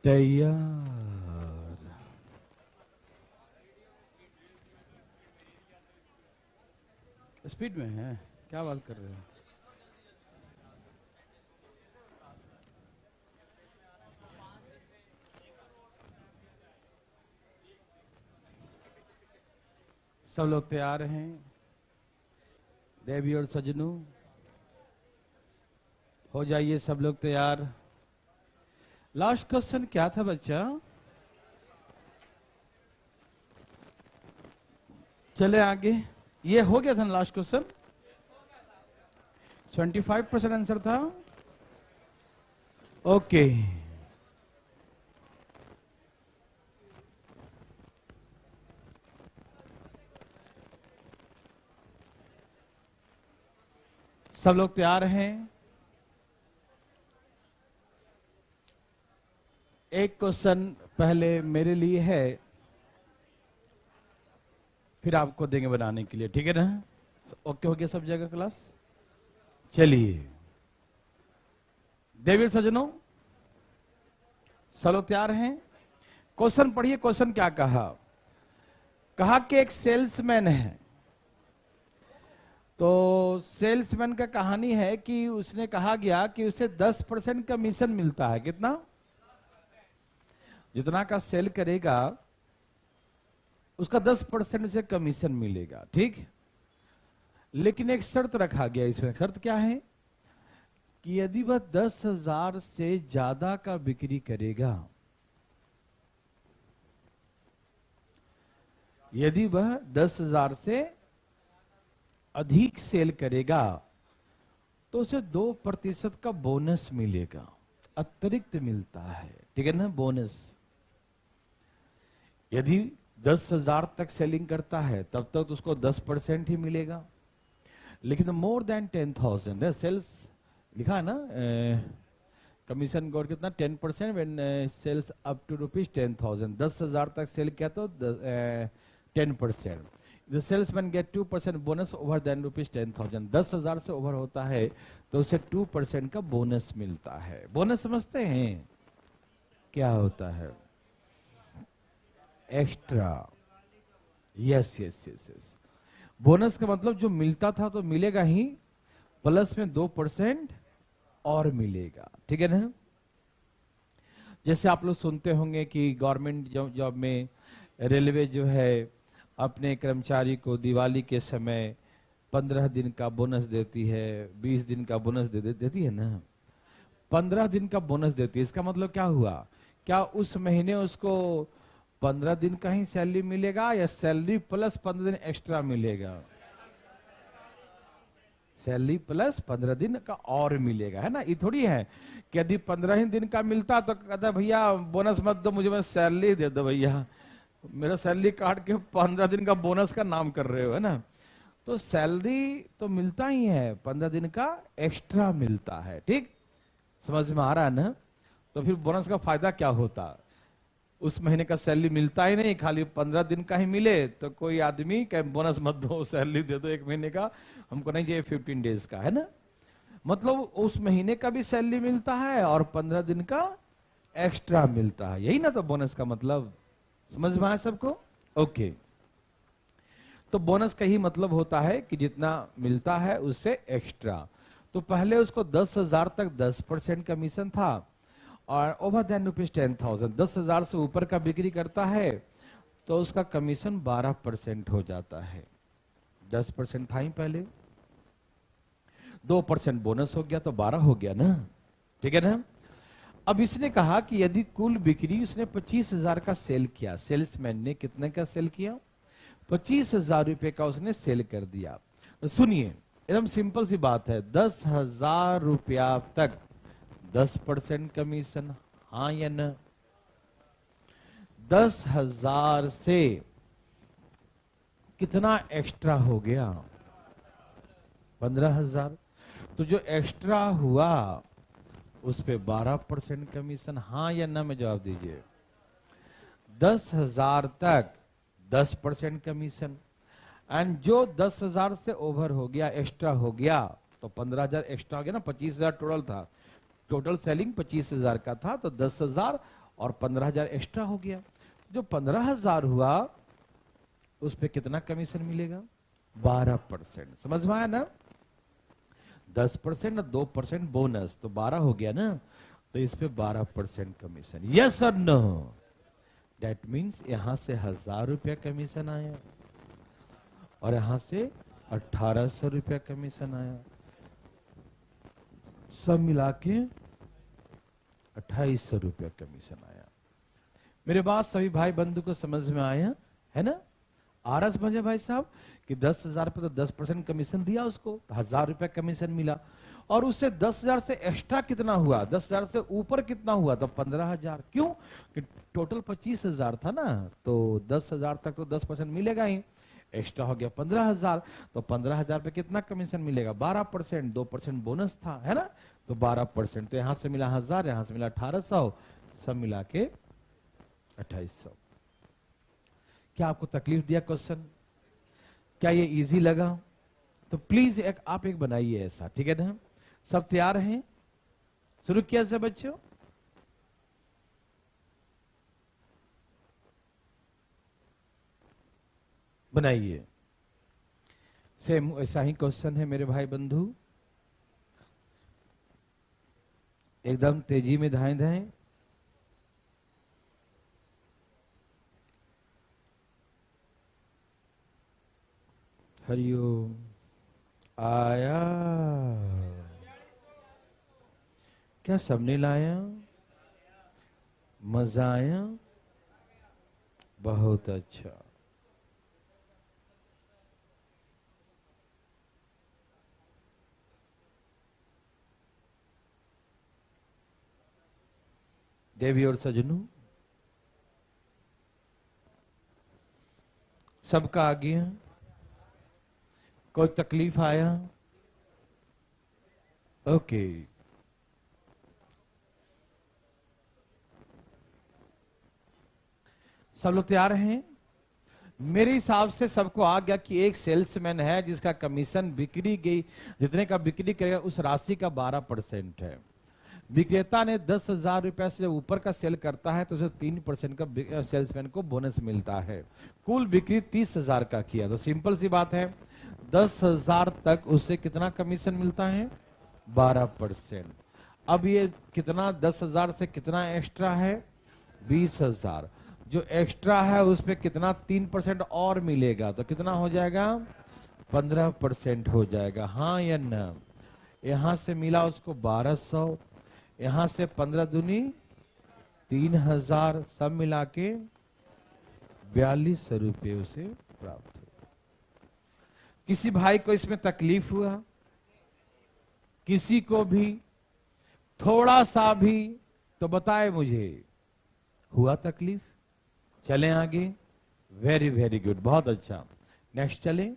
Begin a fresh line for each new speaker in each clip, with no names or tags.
तैयार। स्पीड में है, क्या बात कर रहे हो? सब लोग तैयार हैं? देवी और सजनों, हो जाइए सब लोग तैयार। लास्ट क्वेश्चन क्या था बच्चा? चले आगे। ये हो गया था ना लास्ट क्वेश्चन? 25% आंसर था। ओके, सब लोग तैयार हैं? एक क्वेश्चन पहले मेरे लिए है, फिर आपको देंगे बनाने के लिए, ठीक है ना? ओके हो गया सब जगह क्लास? चलिए देवी सजनों, सब लोग तैयार हैं? क्वेश्चन पढ़िए। क्वेश्चन क्या कहा? कहा कि एक सेल्समैन है। तो सेल्समैन का कहानी है कि उसने कहा गया कि उसे 10% कमीशन मिलता है। कितना? जितना का सेल करेगा उसका 10% से कमीशन मिलेगा, ठीक? लेकिन एक शर्त रखा गया इसमें। शर्त क्या है? कि यदि वह 10,000 से ज्यादा का बिक्री करेगा, यदि वह 10,000 से अधिक सेल करेगा तो उसे 2% का बोनस मिलेगा, अतिरिक्त मिलता है, ठीक है ना? बोनस। यदि 10,000 तक सेलिंग करता है तब तक तो उसको 10% ही मिलेगा। लेकिन मोर देन 10,000 सेल्स लिखा है ना, कमीशन गॉड कितना? 10% व्हेन सेल्स अप टू ₹10,000। 10,000 तक सेल किया तो 10%। The salesman get 2% bonus over than ₹10,000। 10,000 से ओवर होता है तो उसे 2% का बोनस मिलता है। बोनस समझते हैं क्या होता है? Extra. Yes yes yes yes. Bonus का मतलब जो मिलता था तो मिलेगा ही, प्लस में 2% और मिलेगा, ठीक है ना? जैसे आप लोग सुनते होंगे कि गवर्नमेंट जॉब में रेलवे जो है अपने कर्मचारी को दिवाली के समय 15 दिन का बोनस देती है, 20 दिन का बोनस देती है ना। 15 दिन का बोनस देती है। इसका मतलब क्या हुआ? क्या उस महीने उसको 15 दिन का ही सैलरी मिलेगा या सैलरी प्लस 15 दिन एक्स्ट्रा मिलेगा? सैलरी प्लस 15 दिन का और मिलेगा, है ना? ये थोड़ी है कि यदि 15 ही दिन का मिलता तो कहता भैया बोनस मत दो मुझे, मैं सैलरी दे दो भैया, मेरा सैलरी काट के 15 दिन का बोनस का नाम कर रहे हो, है ना? तो सैलरी तो मिलता ही है, 15 दिन का एक्स्ट्रा मिलता है, ठीक? समझ में आ रहा है ना? तो फिर बोनस का फायदा क्या होता? उस महीने का सैलरी मिलता ही नहीं, खाली 15 दिन का ही मिले तो कोई आदमी कहे बोनस मत दो, सैलरी दे दो 1 महीने का, हमको नहीं चाहिए 15 डेज का, है ना? मतलब उस महीने का भी सैलरी मिलता है और 15 दिन का एक्स्ट्रा मिलता है। यही ना तो बोनस का मतलब। समझ में आया सबको? ओके। तो बोनस का ही मतलब होता है कि जितना मिलता है उससे एक्स्ट्रा। तो पहले उसको 10,000 तक 10% कमीशन था और ओवर देन ₹10,000, 10,000 से ऊपर का बिक्री करता है तो उसका कमीशन 12% हो जाता है। 10% था ही पहले, 2% बोनस हो गया तो 12 हो गया ना, ठीक है ना? अब इसने कहा कि यदि कुल बिक्री उसने 25,000 का सेल किया, सेल्समैन ने कितने का सेल किया? 25,000 रुपए का उसने सेल कर दिया। तो सुनिए, एकदम सिंपल सी बात है, 10,000 रुपया तक 10% कमीशन, हाँ या न? 10,000 से कितना एक्स्ट्रा हो गया? 15,000। तो जो एक्स्ट्रा हुआ उस पे 12% कमीशन, हाँ या ना में जवाब दीजिए। 10,000 तक 10% कमीशन, एंड जो 10,000 से ओवर हो गया, एक्स्ट्रा हो गया, तो 15,000 एक्स्ट्रा हो गया ना। 25,000 टोटल था, टोटल सेलिंग 25,000 का था, तो 10,000 और 15,000 एक्स्ट्रा हो गया। जो 15,000 हुआ उस पे कितना कमीशन मिलेगा? 12%। समझ में आया ना? 10% और 2% बोनस, तो 12 हो गया ना, तो इस पे 12% कमीशन। यस और नो? दैट मीन्स यहां से 1,000 रुपया कमीशन आया और यहां से 1,800 रुपया कमीशन आया, सब मिला के 2,800 रुपया कमीशन आया। मेरे बात सभी भाई बंधु को समझ में आया है ना? आ रहा समझे भाई साहब कि 10,000 पे तो 10% कमीशन दिया उसको, 1,000 रुपया कमीशन मिला, और उससे 10,000 से एक्स्ट्रा कितना हुआ, 10,000 से ऊपर कितना हुआ, तो 15,000। क्यों? कि टोटल 25,000 था ना, तो 10,000 तक तो 10% मिलेगा ही, एक्स्ट्रा हो गया 15,000, तो 15,000 पे कितना कमीशन मिलेगा? 12%, 2% बोनस था, है ना, तो 12%, तो यहां से मिला 1,000, यहां से मिला 1,800, सब मिला के 2,800। क्या आपको तकलीफ दिया क्वेश्चन? क्या ये इजी लगा? तो प्लीज आप एक बनाइए ऐसा, ठीक है ना? सब तैयार हैं? शुरू किया से बच्चों? बनाइए। सेम ऐसा ही क्वेश्चन है मेरे भाई बंधु, एकदम तेजी में धाएं धाएं। हरिओम। आया? क्या सबने लाया? मजा आया? बहुत अच्छा। देवी और सजनों, सबका आ गया? कोई तकलीफ आया? ओके। सब लोग तैयार हैं? मेरे हिसाब से सबको आ गया कि एक सेल्समैन है जिसका कमीशन बिक्री गई, जितने का बिक्री करेगा उस राशि का 12% है। विक्रेता ने 10,000 रुपए से ऊपर का सेल करता है तो उसे 3% का सेल्समैन को बोनस मिलता है। कुल बिक्री 30,000 का किया, तो सिंपल सी बात है, 10,000 तक उससे कितना कमीशन मिलता है? 12%। अब ये कितना, 10,000 से कितना एक्स्ट्रा है? 20,000। जो एक्स्ट्रा है उस पे कितना 3% और मिलेगा, तो कितना हो जाएगा? 15% हो जाएगा, हाँ या ना? यहां से मिला उसको 1,200, यहां से 15 दूनी 3,000, सब मिला के 4,200 रुपये उसे प्राप्त हुआ। किसी भाई को इसमें तकलीफ हुआ? किसी को भी थोड़ा सा भी तो बताए मुझे, हुआ तकलीफ? चलें आगे। वेरी वेरी गुड, बहुत अच्छा। नेक्स्ट चलें।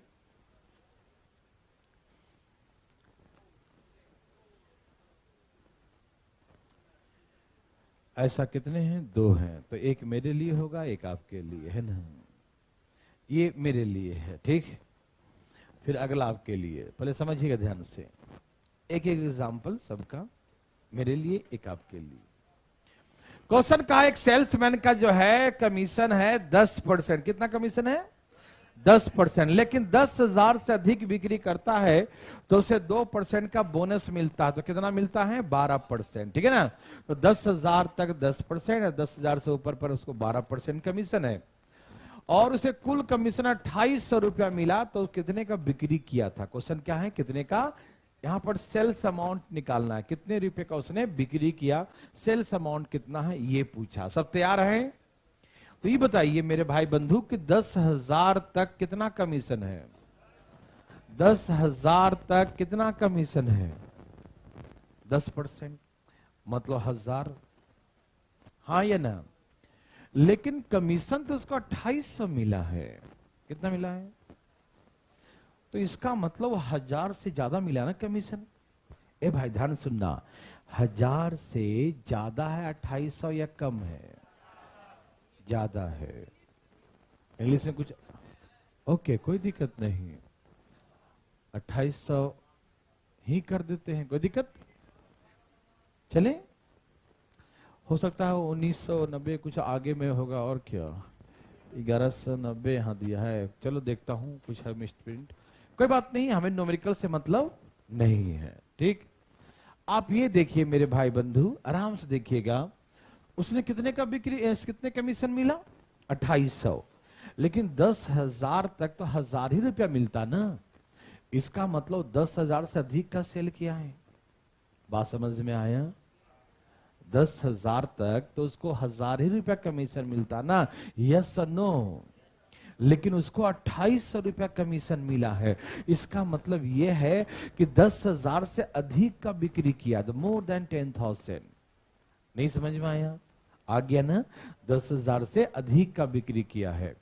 ऐसा कितने हैं? 2 हैं, तो एक मेरे लिए होगा, एक आपके लिए, है ना? ये मेरे लिए है, ठीक, फिर अगला आपके लिए। पहले समझिएगा ध्यान से, एक एक एग्जाम्पल सबका, मेरे लिए, एक आपके लिए। क्वेश्चन का एक सेल्समैन का जो है कमीशन है 10%। कितना कमीशन है? 10%। लेकिन 10,000 से अधिक बिक्री करता है तो उसे 2% का बोनस मिलता है, तो कितना मिलता है? 12%, ठीक है ना? तो 10,000 तक 10% है, 10,000 से ऊपर पर उसको 12% कमीशन है, और उसे कुल कमीशन 2,800 रुपया मिला, तो कितने का बिक्री किया था? क्वेश्चन क्या है? कितने का? यहां पर सेल्स अमाउंट निकालना है, कितने रुपए का उसने बिक्री किया, सेल्स अमाउंट कितना है ये पूछा। सब तैयार हैं? तो ये बताइए मेरे भाई बंधु कि 10,000 तक कितना कमीशन है? 10,000 तक कितना कमीशन है? 10%, मतलब 1,000, हाँ या ना? लेकिन कमीशन तो उसको 2,800 मिला है। कितना मिला है? तो इसका मतलब 1,000 से ज्यादा मिला ना कमीशन। ए भाई ध्यान सुनना, 1,000 से ज्यादा है 2,800 या कम है? ज्यादा है। इंग्लिश में कुछ ओके, कोई दिक्कत नहीं, 2,800 ही कर देते हैं, कोई दिक्कत? चले। हो सकता है 1990 कुछ आगे में होगा, और क्या 1190 यहाँ दिया है। चलो देखता हूँ कुछ है मिसप्रिंट, कोई बात नहीं, हमें न्यूमेरिकल से मतलब नहीं है। ठीक, आप ये देखिए मेरे भाई बंधु, आराम से देखिएगा, उसने कितने का बिक्री कितने कमीशन मिला, 2800, लेकिन 10,000 तक तो 1000 ही रुपया मिलता ना। इसका मतलब 10,000 से अधिक का सेल किया है। बात समझ में आया? 10,000 तक तो उसको 1000 ही रुपया कमीशन मिलता ना, यस और नो। लेकिन उसको 2800 रुपया कमीशन मिला है। इसका मतलब यह है कि 10,000 से अधिक का बिक्री किया, द मोर देन 10,000। नहीं समझ में आया? आ गया ना? 10,000 से अधिक का बिक्री किया है।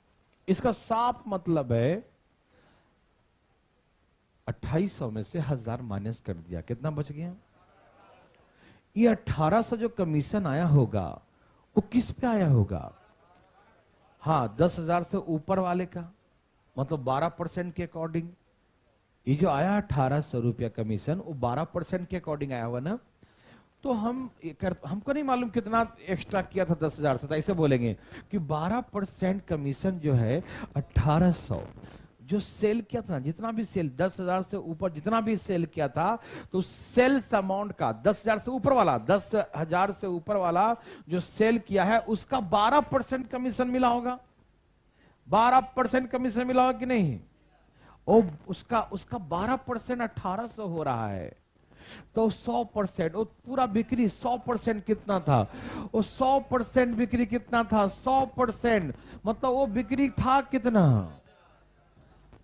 इसका साफ मतलब है 2800 में से 1000 माइनस कर दिया, कितना बच गया? ये 1800 जो कमीशन आया होगा वो किस पे आया होगा? हाँ, 10,000 से ऊपर वाले का, मतलब 12% के अकॉर्डिंग। ये जो आया 1800 रुपया कमीशन, वो 12% के अकॉर्डिंग आया हुआ ना। तो हमको नहीं मालूम कितना एक्स्ट्रा किया था 10,000 से, तो ऐसे बोलेंगे कि 12% कमीशन जो है 1800 जो सेल किया था, जितना भी सेल 10,000 से ऊपर जितना भी सेल किया था, तो सेल्स अमाउंट का 10,000 से ऊपर वाला, 10,000 से ऊपर वाला जो सेल किया है उसका 12% कमीशन मिला होगा। 12% कमीशन मिला होगा कि नहीं? ओ उसका 12% 1800 हो रहा है, तो 100%, वो पूरा बिक्री 100% कितना था? वो 100% बिक्री कितना था? 100% मतलब वो बिक्री था कितना?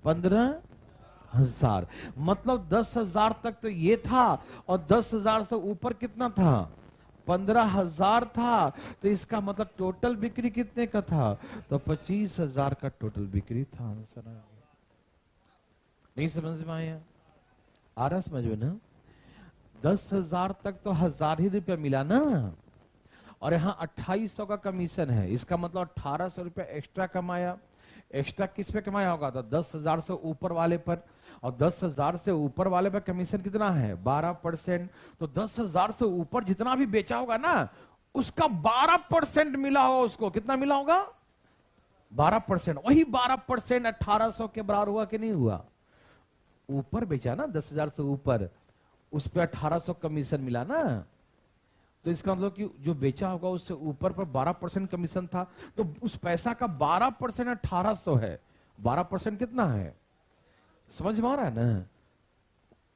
15,000। मतलब 10,000 तक तो ये था, और 10,000 से ऊपर कितना था? 15,000 था। तो इसका मतलब टोटल बिक्री कितने का था? तो 25,000 का टोटल बिक्री था। आंसर आ गया। नहीं समझ में आया? आ रहा समझ में ना? 10,000 तक तो 1000 ही रुपया मिला ना, और यहाँ 2800 का कमीशन है। इसका मतलब 1800 रुपया एक्स्ट्रा कमाया। एक्स्ट्रा किस पे कमाया होगा? तो 10,000 से ऊपर वाले पर, और 10,000 से ऊपर वाले पर कमीशन कितना है? 12%। तो 10,000 से ऊपर जितना भी बेचा होगा ना, उसका 12% मिला होगा उसको। कितना मिला होगा? 12%। वही 12% 1800 के बराबर हुआ कि नहीं हुआ? ऊपर बेचा ना 10,000 से ऊपर, उस पर 1800 कमीशन मिला ना। तो इसका मतलब कि जो बेचा होगा उससे ऊपर पर 12% कमीशन था, तो उस पैसा का 12% 1800 है। 12% कितना है? समझ में आ रहा है ना?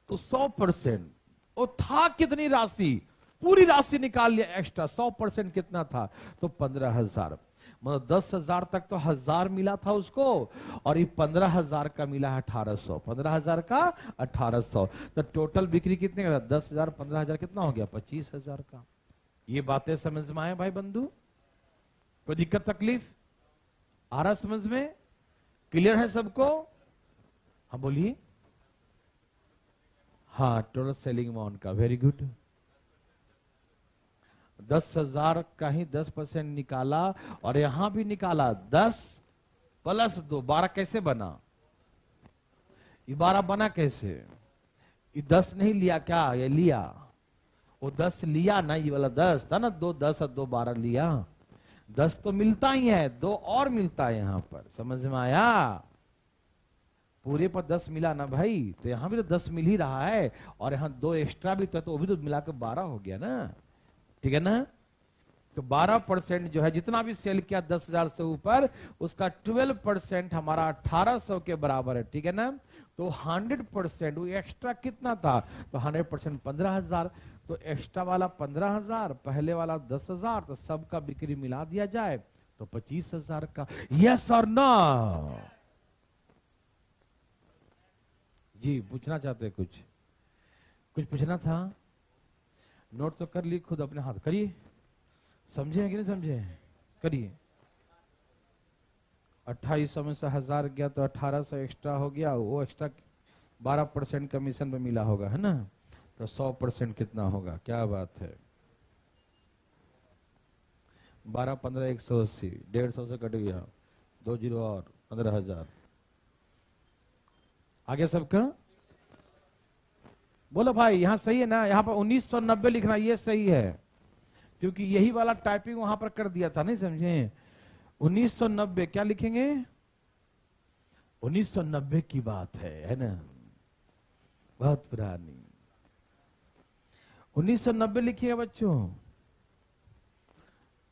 तो 100%, वो था कितनी राशि? पूरी राशि निकाल लिया एक्स्ट्रा। 100% कितना था? तो 15,000। मतलब 10,000 तक तो 1000 मिला था उसको, और ये 15,000 का मिला है 1800। 15,000 का 1800, तो टोटल बिक्री कितने का? 10,000 15,000 कितना हो गया? 25,000 का। ये बातें समझ में आए भाई बंधु? कोई दिक्कत तकलीफ आ रहा समझ में? क्लियर है सबको? हाँ बोलिए। हाँ, टोटल सेलिंग अमाउंट का, वेरी गुड। 10,000 का ही 10% निकाला, और यहां भी निकाला 10 + 2, 12 कैसे बना? ये 12 बना कैसे? ये 10 नहीं लिया क्या? ये लिया, वो 10 लिया ना, ये वाला 10 था ना, 2 10 और 2 12 लिया। 10 तो मिलता ही है, 2 और मिलता है यहां पर। समझ में आया? पूरे पर 10 मिला ना भाई, तो यहां भी तो 10 मिल ही रहा है, और यहां 2 एक्स्ट्रा भी तो वो भी तो मिलाकर 12 हो गया ना। ठीक है ना? तो 12% जो है, जितना भी सेल किया 10,000 से ऊपर, उसका 12% हमारा 1800 के बराबर है। ठीक है ना? तो 100% वो एक्स्ट्रा कितना था? तो 100% 15,000। तो एक्स्ट्रा वाला 15,000, पहले वाला 10,000, तो सबका बिक्री मिला दिया जाए तो 25,000 का। यस और नो? जी पूछना चाहते हैं? कुछ पूछना था? नोट तो कर ली, खुद अपने हाथ करिए। समझे कि नहीं समझे? करिए। 2800 में से 1000 गया तो 1800 एक्स्ट्रा हो गया। वो एक्स्ट्रा 12% कमीशन पे मिला होगा, है ना? तो 100% कितना होगा? क्या बात है? 12 15 180, 150 से कट गया, 2 0 और 15,000। आगे सबका बोलो भाई। यहां सही है ना? यहां पर 1990 लिखना ये सही है, क्योंकि यही वाला टाइपिंग वहां पर कर दिया था, नहीं समझे। 1990 क्या लिखेंगे, 1990 की बात है ना, बहुत पुरानी। 1990 लिखिएगा बच्चों,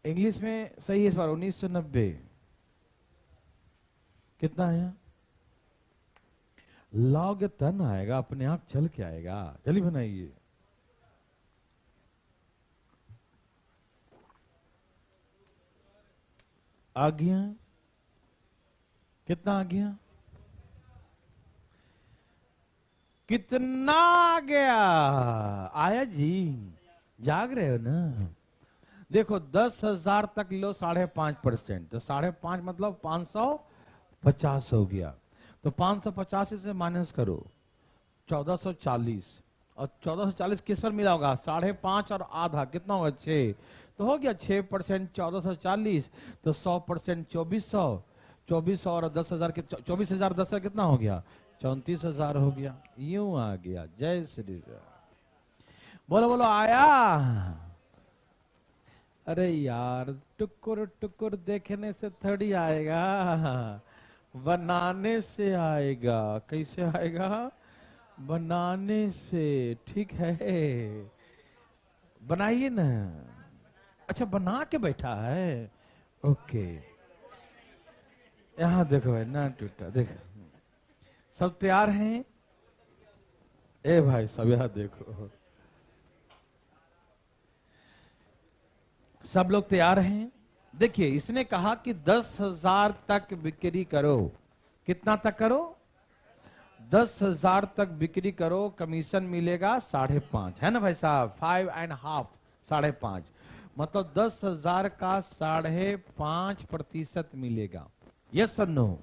इंग्लिश में सही है इस बार 1990 कितना आया, लॉग तन आएगा, अपने आप चल के आएगा। जल्दी बनाइए। आ गया, कितना आ गया, कितना आ गया, आया जी, जाग रहे हो ना। देखो 10,000 तक लो 5.5%, तो 5.5 मतलब 550 हो गया। तो 550 से माइनस करो 1440, और 1440 किस पर मिला होगा, 5.5 और आधा कितना होगा 6, तो हो गया 6%, 1440, तो 100% 2400, 2400 और 10,000 के 24,000 10 कितना हो गया, 34,000 हो गया। यूं आ गया। जय श्री राम। बोलो बोलो आया। अरे यार टुकुर टुकुर देखने से थोड़ी आएगा, बनाने से आएगा। कैसे आएगा, बनाने से, ठीक है, बनाइए ना। अच्छा बना के बैठा है, ओके। यहां देखो भाई ना टूटा, देखो सब तैयार हैं। ए भाई सब यहां देखो, सब लोग तैयार हैं। देखिए इसने कहा कि 10,000 तक बिक्री करो, कितना तक करो, 10,000 तक बिक्री करो, कमीशन मिलेगा 5.5, है ना भाई साहब, 5.5, 5.5 मतलब 10,000 का 5.5% मिलेगा। यस और नो।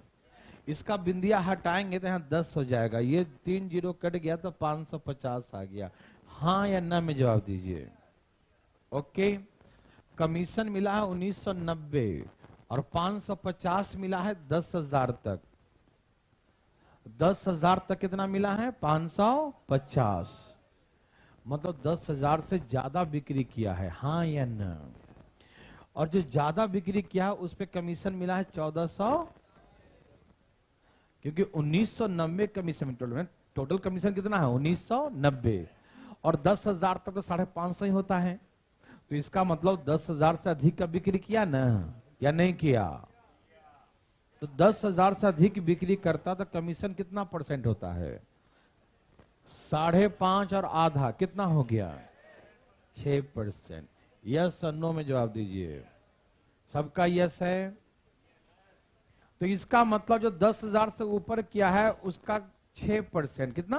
इसका बिंदिया हटाएंगे तो यहाँ 10 हो जाएगा, ये 3 जीरो कट गया तो 550 आ गया। हाँ या ना में जवाब दीजिए। ओके, कमीशन मिला है 1990 और 550 मिला है 10,000 तक। 10,000 तक कितना मिला है, 550, मतलब 10,000 से ज्यादा बिक्री किया है, हाँ या ना। और जो ज्यादा बिक्री किया है उस पे कमीशन मिला है 1400, क्योंकि 1990 कमीशन, टोटल कमीशन कितना है 1990, और 10,000 तक तो 550 ही होता है। तो इसका मतलब 10,000 से अधिक का बिक्री किया ना, या नहीं किया। तो 10,000 से अधिक बिक्री करता तो कमीशन कितना परसेंट होता है, 5.5 और आधा कितना हो गया, 6%। यस और नो में जवाब दीजिए। सबका यस है। तो इसका मतलब जो 10,000 से ऊपर किया है उसका 6%, कितना,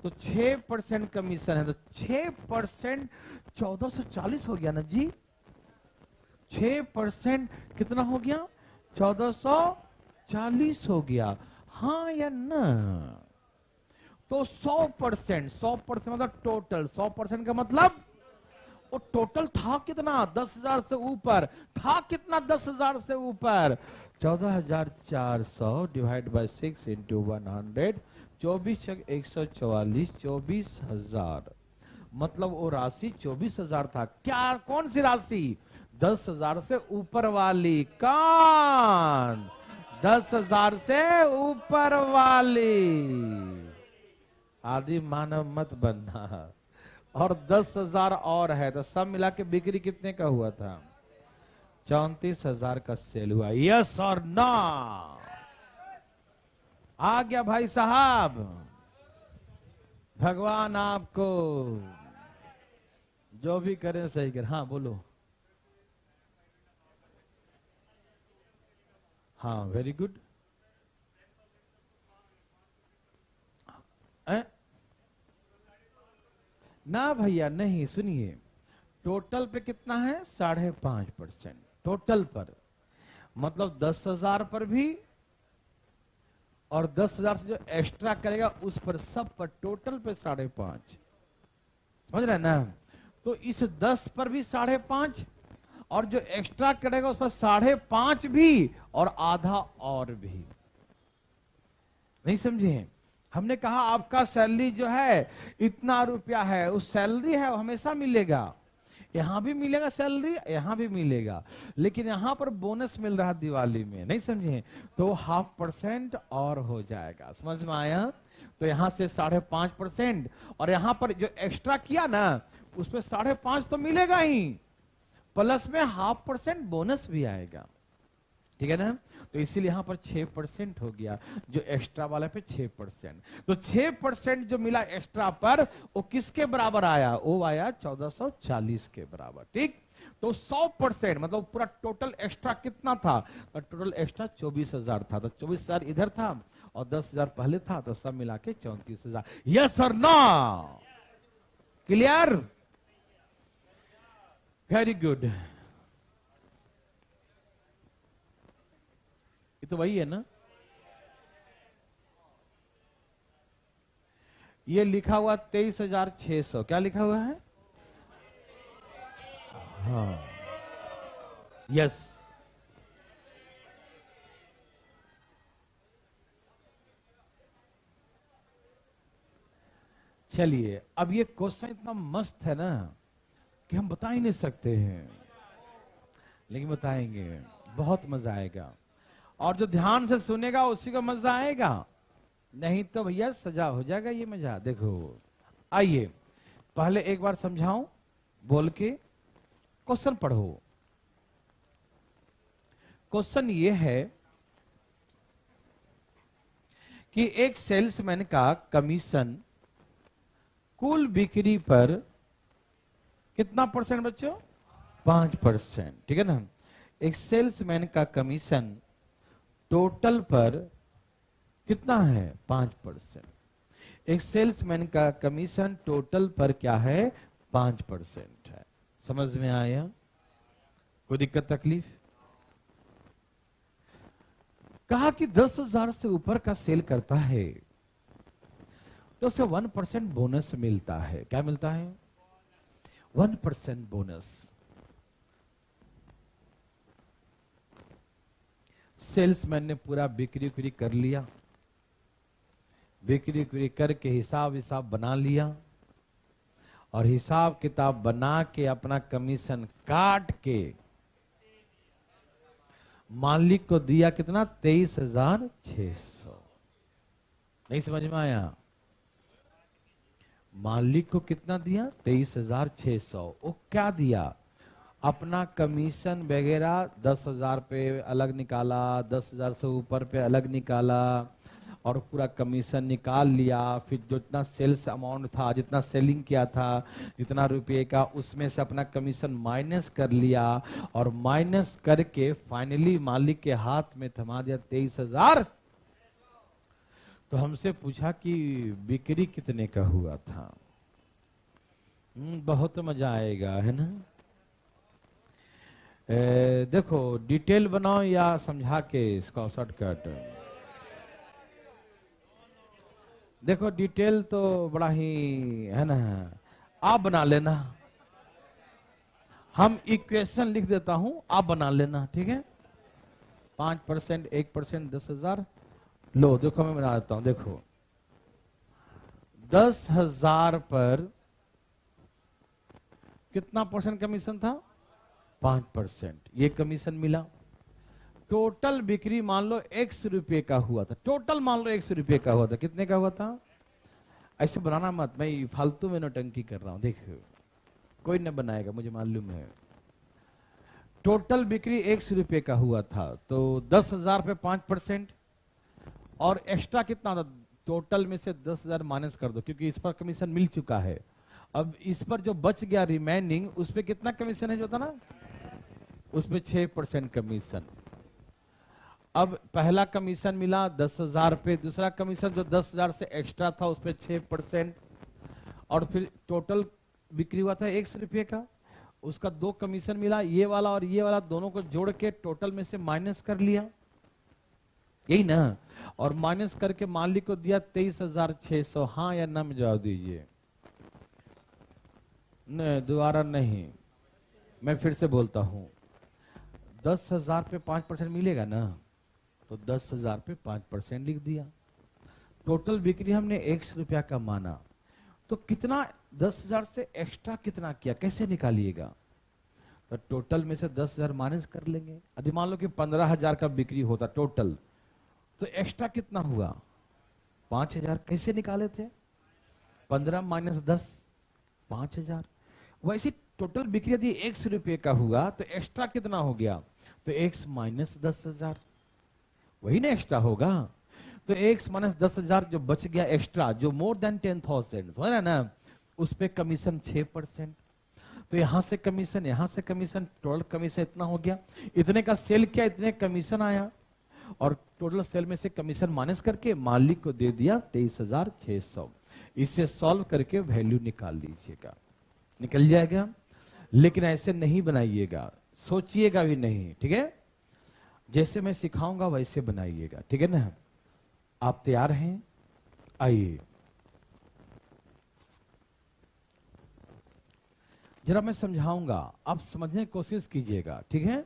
तो 6% कमीशन है। तो 6% 1440 हो गया ना जी, 6% कितना हो गया, 1440 हो गया, हाँ या ना। तो 100%, 100% मतलब टोटल, 100% का मतलब वो टोटल था कितना, 10,000 से ऊपर था कितना, 10,000 से ऊपर 14,400 डिवाइड बाय 6 इंटू 100, 24 144, 24,000, मतलब वो राशि 24,000 था। क्या, कौन सी राशि, 10,000 से ऊपर वाली, कौन, 10,000 से ऊपर वाली। आदि मानव मत बनना। और 10,000 और है, तो सब मिला के बिक्री कितने का हुआ था, 34,000 का सेल हुआ। यस और नो, आ गया भाई साहब। भगवान आपको जो भी करें सही करें। हाँ बोलो, हाँ वेरी गुड। ना भैया नहीं, सुनिए, टोटल पे कितना है 5.5%, टोटल पर, मतलब 10,000 पर भी, और 10,000 से जो एक्स्ट्रा करेगा उस पर, सब पर, टोटल पे 5.5, समझ रहे ना। तो इस 10 पर भी 5.5, और जो एक्स्ट्रा करेगा उस पर 5.5 भी, और आधा और भी। नहीं समझे, हमने कहा आपका सैलरी जो है इतना रुपया है, उस सैलरी है वो हमेशा मिलेगा। यहां भी मिलेगा सैलरी, यहां भी मिलेगा, लेकिन यहां पर बोनस मिल रहा दिवाली में, नहीं समझे, तो 0.5% और हो जाएगा। समझ में आया? तो यहां से 5.5%, और यहां पर जो एक्स्ट्रा किया ना उस पर 5.5 तो मिलेगा ही, प्लस में 0.5% बोनस भी आएगा। ठीक है ना? तो इसीलिए यहां पर 6% हो गया, जो एक्स्ट्रा वाला पे 6%। तो 6% जो मिला एक्स्ट्रा पर, वो किसके बराबर आया? वो आया 1440 के बराबर। ठीक, तो 100% मतलब पूरा टोटल एक्स्ट्रा कितना था? तो टोटल एक्स्ट्रा 24,000 था। तो 24,000 इधर था और 10,000 पहले था, तो सब मिला के 34,000। यस और नो? क्लियर? Very good. ये तो वही है ना? ये लिखा हुआ 23,600, क्या लिखा हुआ है? हाँ, यस। चलिए, अब ये क्वेश्चन इतना मस्त है ना कि हम बता ही नहीं सकते हैं, लेकिन बताएंगे, बहुत मजा आएगा। और जो ध्यान से सुनेगा उसी को मजा आएगा, नहीं तो भैया सजा हो जाएगा ये मजा। देखो, आइए पहले एक बार समझाऊं बोल के, क्वेश्चन पढ़ो। क्वेश्चन ये है कि एक सेल्समैन का कमीशन कुल बिक्री पर कितना परसेंट बच्चों? 5%। ठीक है ना? एक सेल्समैन का कमीशन टोटल पर कितना है? 5%। एक सेल्समैन का कमीशन टोटल पर क्या है? 5% है। समझ में आया? कोई दिक्कत तकलीफ? कहा कि 10,000 से ऊपर का सेल करता है तो उसे 1% बोनस मिलता है। क्या मिलता है? 1% बोनस। सेल्समैन ने पूरा बिक्री कर लिया, बिक्री करके हिसाब बना लिया, और हिसाब किताब बना के अपना कमीशन काट के मालिक को दिया कितना? 23,600। नहीं समझ में आया? मालिक को कितना दिया? 23,600। वो क्या दिया? अपना कमीशन वगैरह 10,000 पे अलग निकाला, 10,000 से ऊपर पे अलग निकाला, और पूरा कमीशन निकाल लिया। फिर जितना सेल्स अमाउंट था, जितना सेलिंग किया था, जितना रुपये का, उसमें से अपना कमीशन माइनस कर लिया, और माइनस करके फाइनली मालिक के हाथ में थमा दिया 23,000। तो हमसे पूछा कि बिक्री कितने का हुआ था? बहुत मजा आएगा, है ना? देखो, डिटेल बनाओ या समझा के इसका शॉर्टकट? देखो, डिटेल तो बड़ा ही है ना, आप बना लेना, हम इक्वेशन लिख देता हूं, आप बना लेना। ठीक है? 5%, 1%, 10,000। लो देखो, मैं बना देता हूं। देखो, 10,000 पर कितना परसेंट कमीशन था? 5%। ये कमीशन मिला। टोटल बिक्री मान लो 100 रुपए का हुआ था। टोटल मान लो 100 रुपए का हुआ था। कितने का हुआ था? ऐसे बनाना मत, मैं फालतू में नौटंकी कर रहा हूं। देखो, कोई न बनाएगा, मुझे मालूम है। टोटल बिक्री 100 रुपए का हुआ था, तो 10,000 पे 5%, और एक्स्ट्रा कितना था? टोटल में से 10,000 माइनस कर दो, क्योंकि इस पर कमीशन मिल चुका है। अब इस पर जो बच गया रिमेनिंग, उस पर कितना कमीशन है जो था ना, उस पर 6% कमीशन। अब पहला कमीशन मिला 10,000 पे, दूसरा कमीशन जो 10,000 से एक्स्ट्रा था उस पर 6%, और फिर टोटल बिक्री हुआ था 100 रुपये का, उसका 2 कमीशन मिला, ये वाला और ये वाला, दोनों को जोड़ के टोटल में से माइनस कर लिया, यही ना? और माइनस करके मालिक को दिया 23,600। हाँ या ना में जवाब दीजिए। नहीं, दोबारा नहीं, मैं फिर से बोलता हूं। 10,000 पे 5% मिलेगा ना, तो 10,000 पे 5% लिख दिया। टोटल बिक्री हमने 100 रुपया का माना, तो कितना 10,000 से एक्स्ट्रा कितना किया, कैसे निकालिएगा? तो टोटल में से 10,000 माइनस कर लेंगे। यदि मान लो कि 15,000 का बिक्री होता टोटल, तो एक्स्ट्रा कितना हुआ? 5,000। कैसे निकाले थे? 15 माइनस 10, 5,000। वैसे टोटल बिक्री यदि 100 रुपये का हुआ तो एक्स्ट्रा कितना हो गया? तो x माइनस 10,000, वही ना एक्स्ट्रा होगा। तो x माइनस 10,000 जो बच गया एक्स्ट्रा, जो मोर देन 10,000 है ना, उस पे कमीशन 6%। तो यहां से कमीशन, यहां से कमीशन, टोटल कमीशन इतना हो गया। इतने का सेल किया, इतने कमीशन आया, और टोटल सेल में से कमीशन माइनस करके मालिक को दे दिया 23,600। इसे सॉल्व करके वैल्यू निकाल लीजिएगा, निकल जाएगा। लेकिन ऐसे नहीं बनाइएगा, सोचिएगा भी नहीं, ठीक है? जैसे मैं सिखाऊंगा वैसे बनाइएगा, ठीक है ना? आप तैयार हैं? आइए जरा मैं समझाऊंगा, आप समझने की कोशिश कीजिएगा, ठीक है?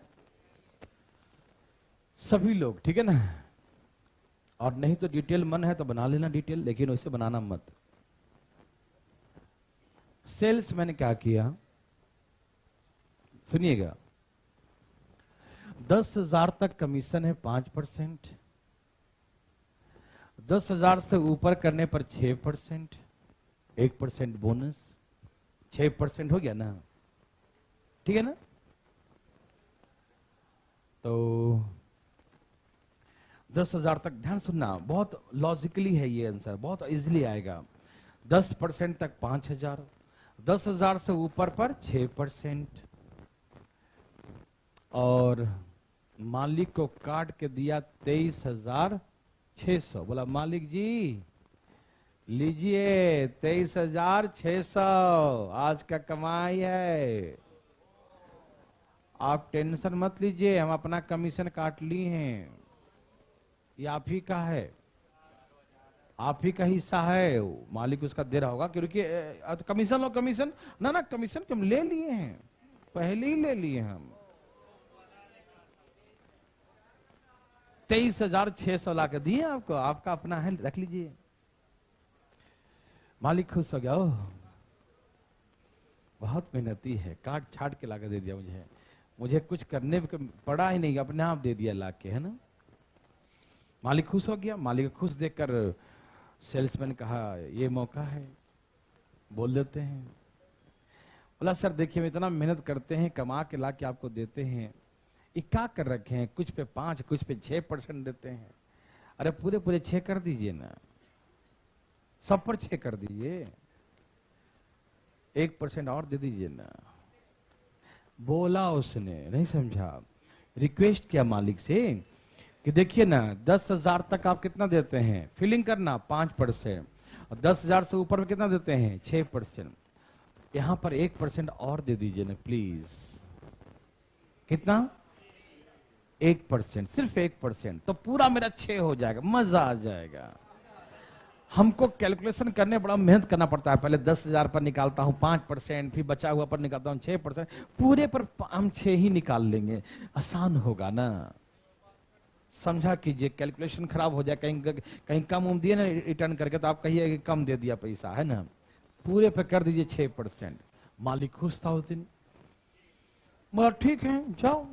सभी लोग, ठीक है ना? और नहीं तो डिटेल मन है तो बना लेना डिटेल, लेकिन वैसे बनाना मत। सेल्स मैंने क्या किया, सुनिएगा। 10,000 तक कमीशन है 5%, 10,000 से ऊपर करने पर 6%, 1% बोनस, 6% हो गया ना, ठीक है ना? तो 10,000 तक, ध्यान सुनना, बहुत लॉजिकली है ये आंसर, बहुत इजीली आएगा। 10% तक 5,000, 10,000 से ऊपर पर 6%, और मालिक को काट के दिया 23,600। बोला मालिक जी लीजिए 23,600 आज का कमाई है, आप टेंशन मत लीजिए, हम अपना कमीशन काट लिए हैं, ये आप ही का है, आप ही का हिस्सा है। मालिक उसका दे रहा होगा, क्योंकि कमीशन और कमीशन ना कमीशन हम ले लिए हैं, पहले ही ले लिए हम। 23,600 ला के दिए आपको, आपका अपना है, रख लीजिए। मालिक खुश हो गया, ओह बहुत मेहनती है, काट छाट के ला के दे दिया मुझे कुछ करने पड़ा ही नहीं, अपने आप दे दिया ला के, है ना? मालिक खुश हो गया। मालिक खुश देखकर सेल्समैन कहा ये मौका है, बोल देते हैं। बोला सर देखिए, हम इतना मेहनत करते हैं, कमा के ला के आपको देते हैं, ये क्या कर रखे हैं, कुछ पे 5 कुछ पे 6% देते हैं। अरे पूरे पूरे 6 कर दीजिए ना, सब पर 6 कर दीजिए, 1% और दे दीजिए ना। बोला उसने, नहीं समझा, रिक्वेस्ट किया मालिक से कि देखिए ना 10,000 तक आप कितना देते हैं, फीलिंग करना 5%, और 10,000 से ऊपर में कितना देते हैं 6%, यहां पर 1% और दे दीजिए ना प्लीज। कितना? 1%, सिर्फ 1%, तो पूरा मेरा 6 हो जाएगा, मजा आ जाएगा। हमको कैलकुलेशन करने बड़ा मेहनत करना पड़ता है, पहले 10,000 पर निकालता हूं 5%, फिर बचा हुआ पर निकालता हूं 6%, पूरे पर हम 6 ही निकाल लेंगे, आसान होगा ना। समझा कीजिए, कैलकुलेशन खराब हो जाए, कहीं कम उम दिए ना रिटर्न करके, तो आप कहिए कि कम दे दिया पैसा, है ना? पूरे पे कर दीजिए 6%। मालिक खुश था उस दिन, बोला ठीक है जाओ।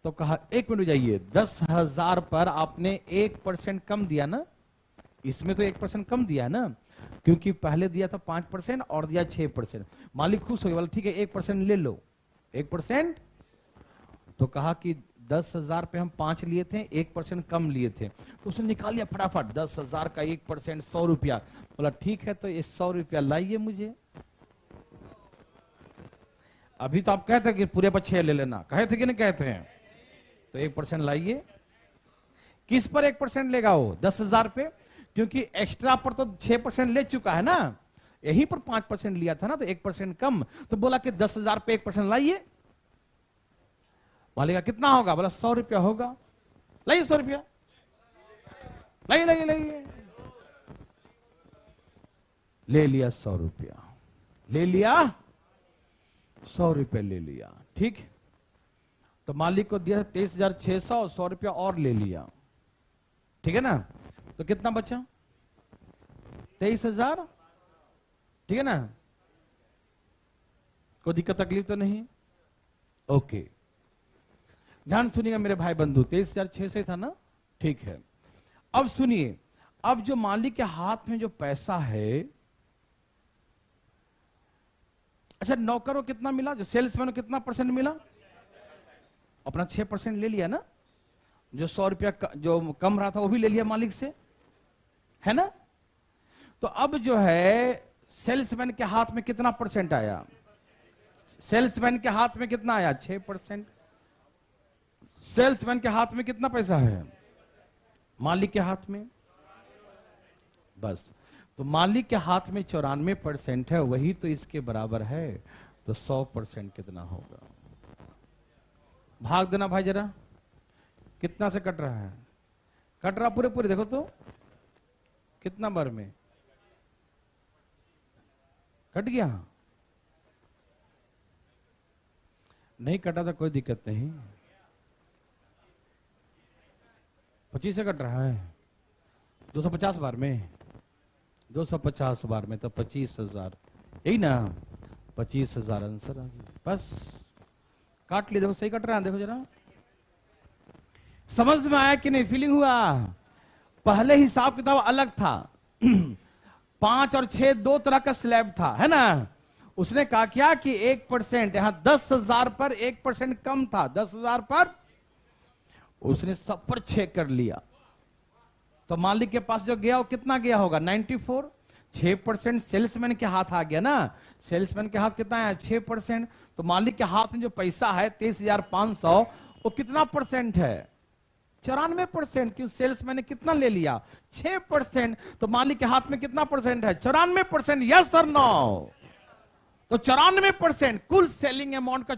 तो कहा 1 मिनट जाइए, 10,000 पर आपने 1% कम दिया ना, इसमें तो 1% कम दिया ना, क्योंकि पहले दिया था 5% और दिया 6%। मालिक खुश हो गया, बोला ठीक है 1% ले लो, 1%। तो कहा कि 10,000 पे हम 5 लिए थे, 1% कम लिए थे, तो उसने निकाल लिया फटाफट, 10,000 का 1% 100 रुपया। बोला ठीक है, तो ये 100 रुपया लाइए मुझे। अभी तो आप कहते कि पूरे पर 6 ले लेना, कहे थे कि नहीं कहते हैं? तो 1% लाइए। किस पर 1% लेगा वो? 10,000 पे, क्योंकि एक्स्ट्रा पर तो 6% ले चुका है ना, यहीं पर 5% लिया था ना, तो 1% कम। तो बोला कि 10,000 पे 1% लाइए। बोलेगा कितना होगा? बोला 100 रुपया होगा। लाइए 100 रुपया, लाइए लाइए लाइए। ले लिया 100 रुपया, ले लिया 100 रुपया ले लिया, ठीक। तो मालिक को दिया 23,600, 100 रुपया और ले लिया, ठीक है ना? तो कितना बचा? 23,000, ठीक है ना? कोई दिक्कत तकलीफ तो नहीं? ओके, ध्यान सुनिएगा मेरे भाई बंधु, 23,600 था ना, ठीक है। अब सुनिए, अब जो मालिक के हाथ में जो पैसा है, अच्छा नौकर को कितना मिला, जो सेल्समैन को कितना परसेंट मिला? अपना 6% ले लिया ना, जो 100 रुपया जो कम रहा था वो भी ले लिया मालिक से, है ना। तो अब जो है सेल्समैन के हाथ में कितना परसेंट आया? सेल्समैन के हाथ में कितना आया? 6%। सेल्समैन के हाथ में कितना पैसा है? मालिक के हाथ में बस, तो मालिक के हाथ में 94% है, वही तो इसके बराबर है। तो 100% कितना होगा? भाग देना भाई जरा, कितना से कट रहा है? कट रहा पूरे पूरे, देखो तो कितना बार में कट गया? नहीं कटा तो कोई दिक्कत नहीं, 25 से कट रहा है, 250 बार में, 250 बार में तो 25,000, यही ना, 25,000 आंसर आ गया। बस काट लिए, देखो सही कट रहा है, देखो जरा, समझ में आया कि नहीं? फीलिंग हुआ? पहले हिसाब किताब अलग था 5 और 6 दो तरह का स्लैब था, है ना। उसने कहा क्या कि 1%, यहां 10,000 पर 1% कम था, 10,000 पर उसने सब पर 6 कर लिया। तो मालिक के पास जो गया वो कितना गया होगा? 94। 6% सेल्समैन के हाथ आ गया ना, सेल्समैन के हाथ कितना है? 6%। तो मालिक के हाथ में जो पैसा है 23,500, वो कितना परसेंट है? 94%। क्यों? सेल्समैन ने कितना ले लिया? 6%। तो मालिक के हाथ में कितना परसेंट है? 94%। यस और नो? तो 94% कुल सेलिंग अमाउंट का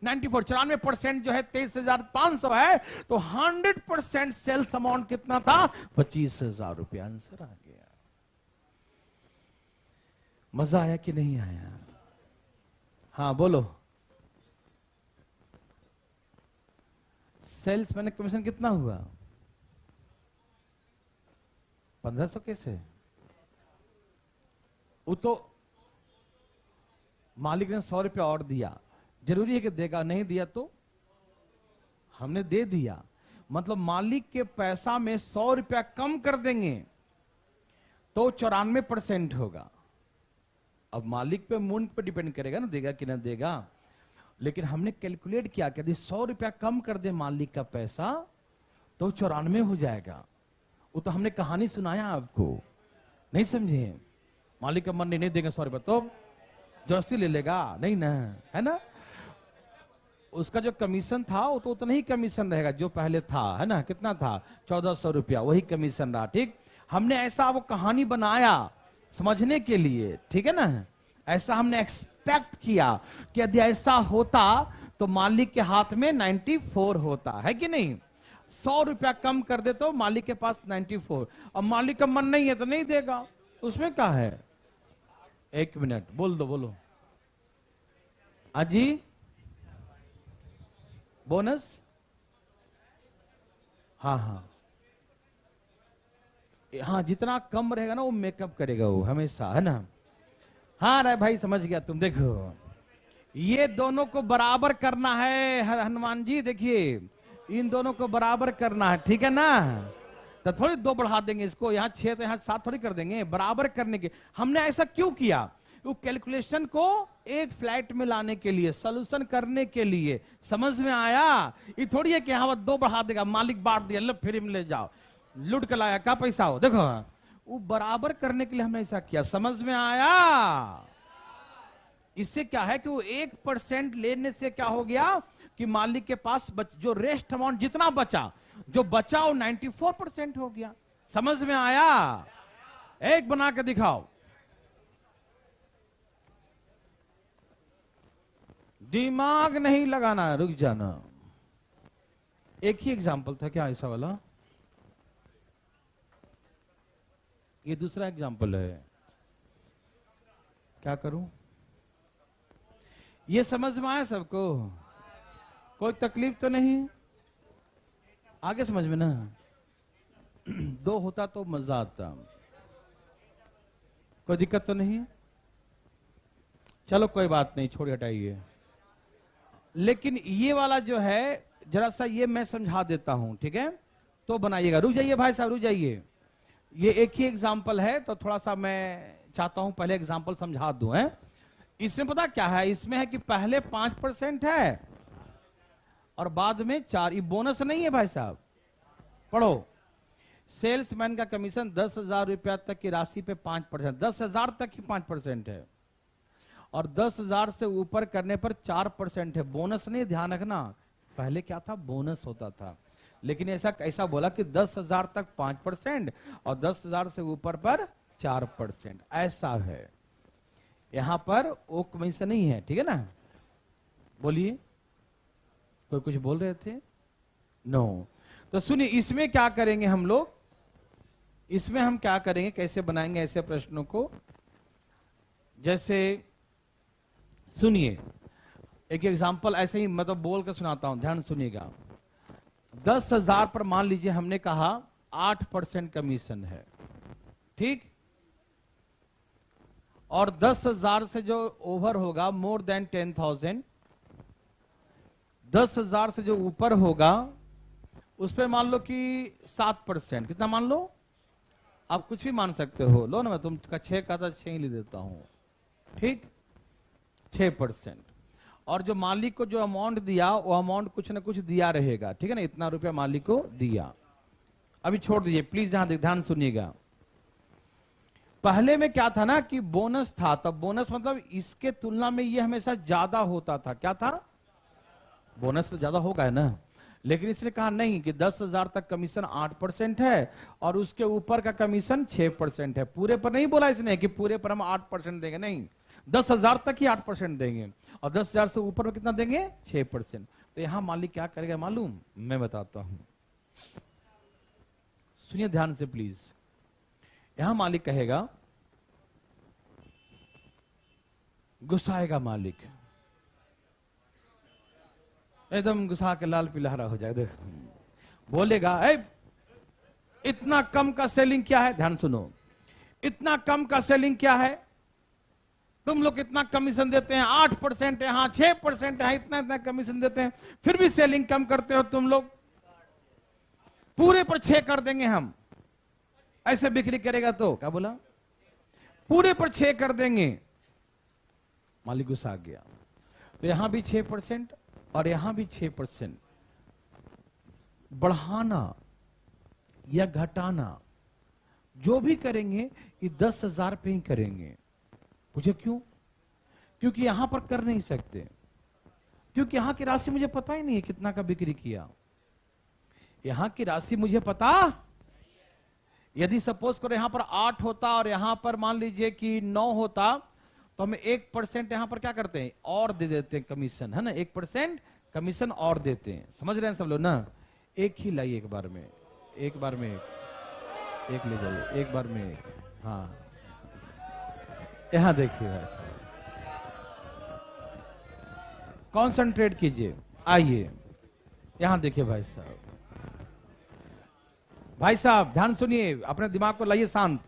94% जो है 23,500 है, तो 100% सेल्स अमाउंट कितना था? 25,000 रुपया। आंसर आ गया। मजा आया कि नहीं आया? हाँ बोलो। सेल्स मैंने कमीशन कितना हुआ? 1500 कैसे? वो तो मालिक ने 100 रुपया और दिया, जरूरी है कि देगा? नहीं दिया तो हमने दे दिया, मतलब मालिक के पैसा में 100 रुपया कम कर देंगे तो 94% होगा। अब मालिक पे मूड पे डिपेंड करेगा ना, देगा कि ना देगा। लेकिन हमने कैलकुलेट किया कि यदि 100 रुपया कम कर दे मालिक का पैसा तो 94 हो जाएगा। वो तो हमने कहानी सुनाया आपको, नहीं समझे? मालिक का मन नहीं देगा 100 रुपया तो जबरदस्ती ले लेगा? नहीं ना, है ना। उसका जो कमीशन था वो तो उतना ही कमीशन रहेगा जो पहले था, है ना। कितना था? 1400 रुपया, वही कमीशन रहा। ठीक, हमने ऐसा वो कहानी बनाया समझने के लिए, ठीक है ना। ऐसा हमने एक्सपेक्ट किया कि यदि ऐसा होता तो मालिक के हाथ में 94 होता है कि नहीं। 100 रुपया कम कर दे तो मालिक के पास 94। अब मालिक का मन नहीं है तो नहीं देगा, उसमें क्या है? 1 मिनट बोल दो, बोलो अजी। बोनस? हाँ हाँ हाँ, जितना कम रहेगा ना वो मेकअप करेगा वो हमेशा, है ना। हाँ रे भाई समझ गया तुम। देखो ये दोनों को बराबर करना है हनुमान जी, देखिए इन दोनों को बराबर करना है, ठीक है ना। तो थोड़ी 2 बढ़ा देंगे इसको, यहाँ 6 तो यहाँ 7 थोड़ी कर देंगे। बराबर करने के हमने ऐसा क्यों किया? वो कैलकुलेशन को एक फ्लैट में लाने के लिए, सॉल्यूशन करने के लिए। समझ में आया? ये थोड़ी है कि यहाँ 2 बढ़ा देगा, मालिक बांट दिया, लो फ्री में ले जाओ, लूट कर लाया, क्या पैसा हो। देखो वो बराबर करने के लिए हमने ऐसा किया। समझ में आया? इससे क्या है कि वो 1% लेने से क्या हो गया कि मालिक के पास जो रेस्ट अमाउंट जितना बचा, जो बचा वो 94% हो गया। समझ में आया? एक बना के दिखाओ। दिमाग नहीं लगाना, रुक जाना। एक ही एग्जाम्पल था क्या ऐसा वाला? ये दूसरा एग्जाम्पल है। क्या करूं? ये समझ में आया सबको? कोई तकलीफ तो नहीं? आगे समझ में ना। 2 होता तो मजा आता, कोई दिक्कत तो नहीं। चलो कोई बात नहीं, छोड़ हटाइए। लेकिन ये वाला जो है जरा सा ये मैं समझा देता हूं, ठीक है? तो बनाइएगा। रुक जाइए भाई साहब, रुक जाइए। ये एक ही एग्जाम्पल है, तो थोड़ा सा मैं चाहता हूं पहले एग्जाम्पल समझा दूं। है इसमें पता क्या है? इसमें है कि पहले 5% है और बाद में 4। ये बोनस नहीं है भाई साहब, पढ़ो। सेल्समैन का कमीशन 10,000 रुपया तक की राशि पे 5%, 10,000 तक ही 5% है, और 10,000 से ऊपर करने पर 4% है। बोनस नहीं, ध्यान रखना। पहले क्या था? बोनस होता था। लेकिन ऐसा बोला कि 10,000 तक 5% और 10,000 से ऊपर पर 4%, ऐसा है। यहां पर वो कमीशन नहीं है, ठीक है ना? बोलिए, कोई कुछ बोल रहे थे? नो। तो सुनिए, इसमें क्या करेंगे हम लोग? इसमें हम क्या करेंगे, कैसे बनाएंगे ऐसे प्रश्नों को? जैसे सुनिए, एक एग्जांपल ऐसे ही मतलब बोल कर सुनाता हूं, ध्यान सुनिएगा। 10,000 पर मान लीजिए हमने कहा 8% कमीशन है, ठीक? और 10,000 से जो ओवर होगा, मोर देन 10,000, 10,000 से जो ऊपर होगा उस पर मान लो कि 7%। कितना मान लो? आप कुछ भी मान सकते हो, लो ना, मैं तुमका 6 का था, 6 ही ले देता हूं, ठीक? 6%। और जो मालिक को जो अमाउंट दिया, वो अमाउंट कुछ ना कुछ दिया रहेगा, ठीक है ना? इतना रुपया मालिक को दिया। अभी छोड़ दीजिए प्लीज, जहां ध्यान सुनिएगा। पहले में क्या था ना कि बोनस था, तब बोनस मतलब इसके तुलना में ये हमेशा ज्यादा होता था। क्या था? बोनस तो ज्यादा होगा, है ना? लेकिन इसने कहा नहीं कि 10,000 तक कमीशन 8% है और उसके ऊपर का कमीशन 6% है। पूरे पर नहीं बोला इसने कि पूरे पर हम 8% देंगे, नहीं, 10,000 तक ही 8% देंगे और 10,000 से ऊपर में कितना देंगे? 6%। तो यहां मालिक क्या करेगा मालूम? मैं बताता हूं, सुनिए ध्यान से प्लीज। यहां मालिक कहेगा, गुस्साएगा मालिक, एकदम गुस्सा के लाल पिलहरा हो जाएगा। देख, बोलेगा, इतना कम का सेलिंग क्या है? ध्यान सुनो, इतना कम का सेलिंग क्या है? तुम लोग इतना कमीशन देते हैं, 8% है, हाँ 6% है, इतना इतना कमीशन देते हैं, फिर भी सेलिंग कम करते हो तुम लोग। पूरे पर 6 कर देंगे हम। ऐसे बिक्री करेगा तो क्या बोला? पूरे पर 6 कर देंगे। मालिक गुस्सा आ गया। तो यहां भी 6% और यहां भी 6%। बढ़ाना या घटाना जो भी करेंगे ये 10,000 पे ही करेंगे। पूछे क्यों? क्योंकि यहां पर कर नहीं सकते, क्योंकि यहां की राशि मुझे पता ही नहीं है कितना का बिक्री किया। यहां की राशि मुझे पता, यदि सपोज करो यहां पर 8 होता और यहां पर मान लीजिए कि 9 होता, तो हम 1% यहां पर क्या करते हैं? और दे देते हैं कमीशन, है ना? 1% कमीशन और देते हैं। समझ रहे हैं सब लोग ना? एक ही लाइए, एक बार में, एक बार में एक ले जाइए, एक बार में एक। हाँ, यहां देखिए, कॉन्सेंट्रेट कीजिए। आइए यहां देखिए भाई साहब, भाई साहब ध्यान सुनिए, अपने दिमाग को लाइए शांत।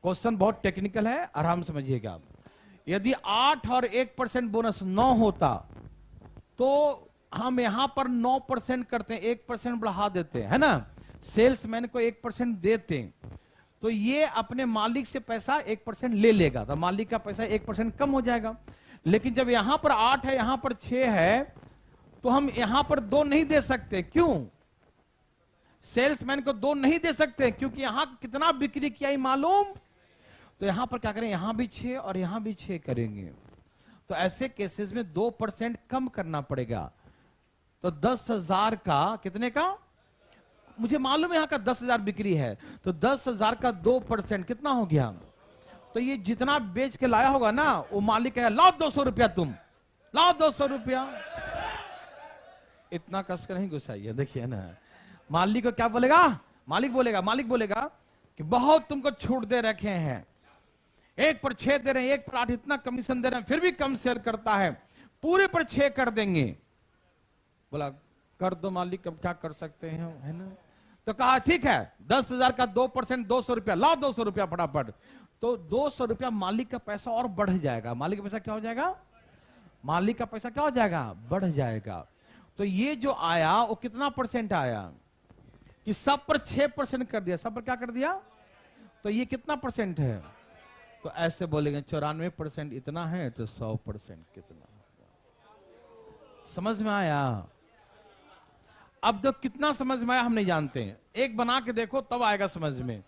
क्वेश्चन बहुत टेक्निकल है, आराम समझिएगा। यदि 8 और 1% बोनस 9 होता तो हम यहां पर 9% करते हैं, 1% बढ़ा देते हैं, है ना? सेल्समैन को 1% देते हैं, तो ये अपने मालिक से पैसा 1% ले लेगा, तो मालिक का पैसा 1% कम हो जाएगा। लेकिन जब यहां पर 8 है, यहां पर 6 है, तो हम यहां पर 2 नहीं दे सकते। क्यों? सेल्समैन को 2 नहीं दे सकते, क्योंकि यहां कितना बिक्री किया ही मालूम। तो यहां पर क्या करें? यहां भी 6 और यहां भी 6 करेंगे। तो ऐसे केसेस में 2% कम करना पड़ेगा। तो 10,000 का कितने का? मुझे मालूम है यहां का 10,000 बिक्री है, तो 10,000 का 2% कितना हो गया? तो ये जितना बेच के लाया होगा ना, वो मालिक कहेगा लाओ 200 रुपया, तुम लाओ 200 रुपया। इतना कष्ट नहीं गुस्साइए, देखिए ना, मालिक को क्या बोलेगा? मालिक बोलेगा कि बहुत तुमको छूट दे रखे हैं, 1 पर 6 दे रहे हैं, 1 पर 8, इतना कमीशन दे रहे हैं, फिर भी कम सेल करता है, पूरे पर 6 कर देंगे। बोला कर दो मालिक, अब क्या कर सकते हैं, है ना? तो कहा ठीक है, 10,000 का 2% 200 रुपया, लाओ 200 रुपया फटाफट। तो 200 रुपया मालिक का पैसा और बढ़ जाएगा। मालिक का पैसा क्या हो जाएगा? मालिक का पैसा क्या हो जाएगा? बढ़ जाएगा। तो ये जो आया वो कितना परसेंट आया कि सब पर 6% कर दिया, सब पर क्या कर दिया? तो ये कितना परसेंट है? तो ऐसे बोलेंगे 94% इतना है तो 100% कितना? समझ में आया? अब तो कितना समझ में आया हम नहीं जानते हैं, एक बना के देखो तब आएगा समझ में।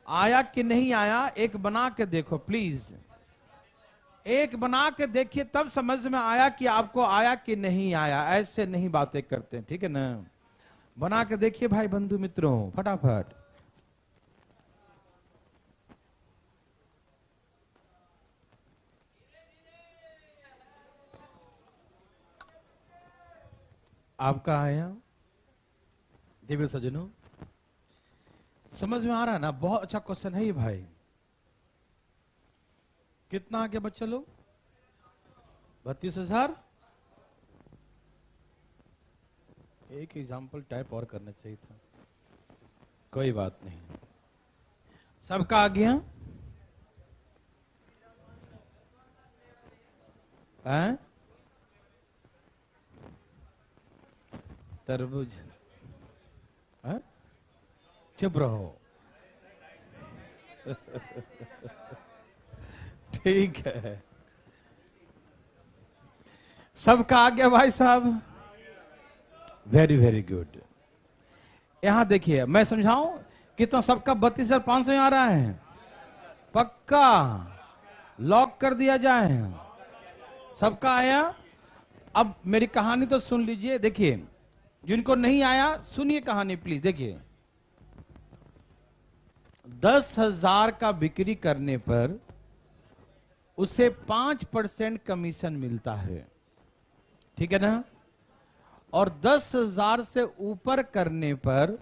आया कि नहीं आया एक बना के देखो प्लीज, एक बना के देखिए तब समझ में आया कि आपको आया कि नहीं आया। ऐसे नहीं बातें करते हैं, ठीक है ना? बना के देखिए भाई बंधु मित्रों फटाफट। आपका आया? दिव्य सज्जनों समझ में आ रहा है ना? बहुत अच्छा क्वेश्चन है ये भाई। कितना आगे बच्चे लोग? 32,000। एक एग्जाम्पल टाइप और करना चाहिए था, कोई बात नहीं। सबका आ गया? हैं? तरबूज? चुप रहो। ठीक है, सबका आ गया भाई साहब? Very very good. यहां देखिए मैं समझाऊं कितना सबका 32,500 आ रहा है? पक्का लॉक कर दिया जाए। सबका आया? अब मेरी कहानी तो सुन लीजिए। देखिए जिनको नहीं आया सुनिए कहानी प्लीज। देखिए 10,000 का बिक्री करने पर उसे 5% कमीशन मिलता है, ठीक है ना? और 10,000 से ऊपर करने पर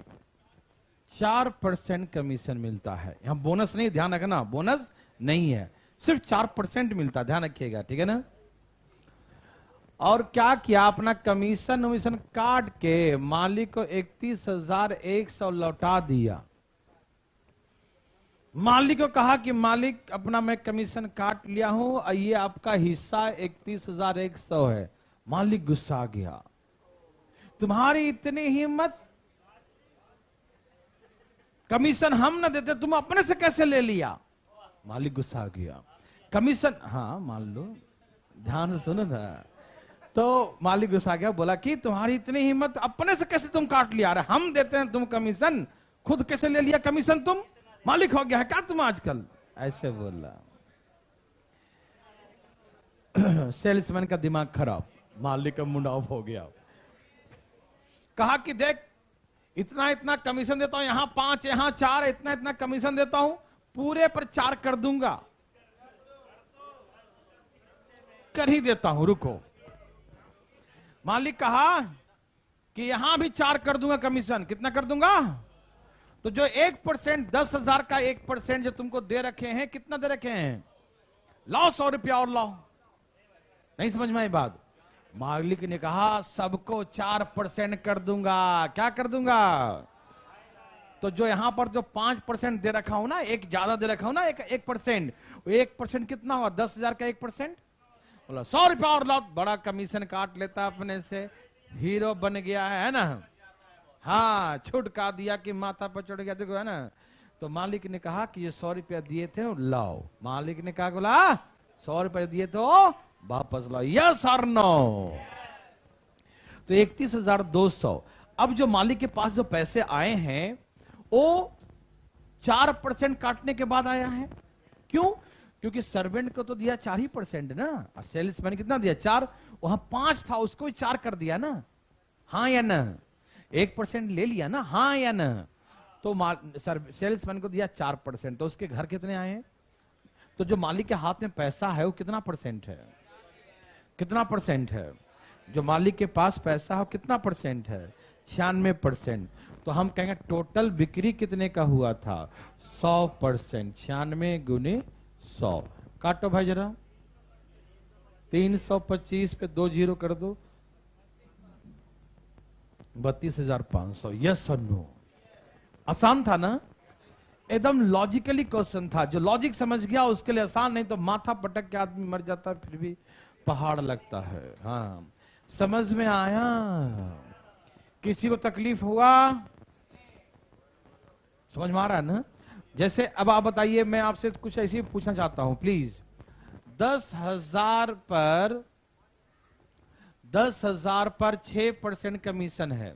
4% कमीशन मिलता है। यहां बोनस नहीं, ध्यान रखना, बोनस नहीं है, सिर्फ 4% मिलता है, ध्यान रखिएगा, ठीक है ना? और क्या किया? अपना कमीशन वमीशन काट के मालिक को 31,100 लौटा दिया। मालिक को कहा कि मालिक अपना मैं कमीशन काट लिया हूं और ये आपका हिस्सा 31,100 है। मालिक गुस्सा गया, तुम्हारी इतनी हिम्मत, कमीशन हम न देते तुम अपने से कैसे ले लिया? मालिक गुस्सा गया। कमीशन, हाँ मान लो, ध्यान से सुनो ना। तो मालिक गुस्सा गया, बोला कि तुम्हारी इतनी हिम्मत, अपने से कैसे तुम काट लिया? रहे हम देते हैं तुम कमीशन, खुद कैसे ले लिया कमीशन? तुम मालिक हो गया है क्या तुम आजकल? ऐसे बोला। सेल्समैन का दिमाग खराब, मालिक का मुंड ऑफ हो गया। कहा कि देख इतना इतना कमीशन देता हूं, यहां 5 यहां 4, इतना इतना कमीशन देता हूं, पूरे पर 4 कर दूंगा। कर ही देता हूं, रुको। मालिक कहा कि यहां भी 4 कर दूंगा कमीशन। कितना कर दूंगा? तो जो 1%, 10,000 का 1% जो तुमको दे रखे हैं, कितना दे रखे हैं? लाओ 100 रुपया और लाओ। नहीं समझ में आई बात? मालिक ने कहा सबको 4% कर दूंगा। क्या कर दूंगा? तो जो यहां पर जो 5% दे रखा हूं ना, एक ज्यादा दे रखा हूं ना, 1%, 1% कितना हुआ? 10,000 का 1%, बोला 100 रुपया और लाओ। बड़ा कमीशन काट लेता अपने से, हीरो बन गया है ना? हाँ, छुटका दिया कि माथा पर चढ़ गया, देखो है ना? तो मालिक ने कहा कि ये 100 रुपया दिए थे लाओ। मालिक ने कहा बोला 100 रुपया दिए तो वापस लाओ। यस और नो? तो 31,200। अब जो मालिक के पास जो पैसे आए हैं वो 4% काटने के बाद आया है। क्यों? क्योंकि सर्वेंट को तो दिया 4% ना, और सेल्समैन कितना दिया? 4। वहां 5 था, उसको भी 4 कर दिया ना? हाँ या ना? 1% ले लिया ना? हाँ या ना? तो सेल्समैन को दिया 4%, तो उसके घर कितने आए हैं? तो जो मालिक के हाथ में पैसा है वो कितना परसेंट है? कितना परसेंट है? जो मालिक के पास पैसा है कितना परसेंट है? 96%। तो हम कहेंगे टोटल बिक्री कितने का हुआ था? 100%। 96 गुने 100, काटो भाई जरा। 325 पे 2 जीरो कर दो, 32,500। यस और नो? आसान था ना? एकदम लॉजिकली क्वेश्चन था, जो लॉजिक समझ गया उसके लिए आसान, नहीं तो माथा पटक के आदमी मर जाता है, फिर भी पहाड़ लगता है। हाँ, समझ में आया? किसी को तकलीफ हुआ? समझ में आ रहा है ना? जैसे अब आप बताइए, मैं आपसे कुछ ऐसे पूछना चाहता हूं प्लीज। 10,000 पर 6% कमीशन है,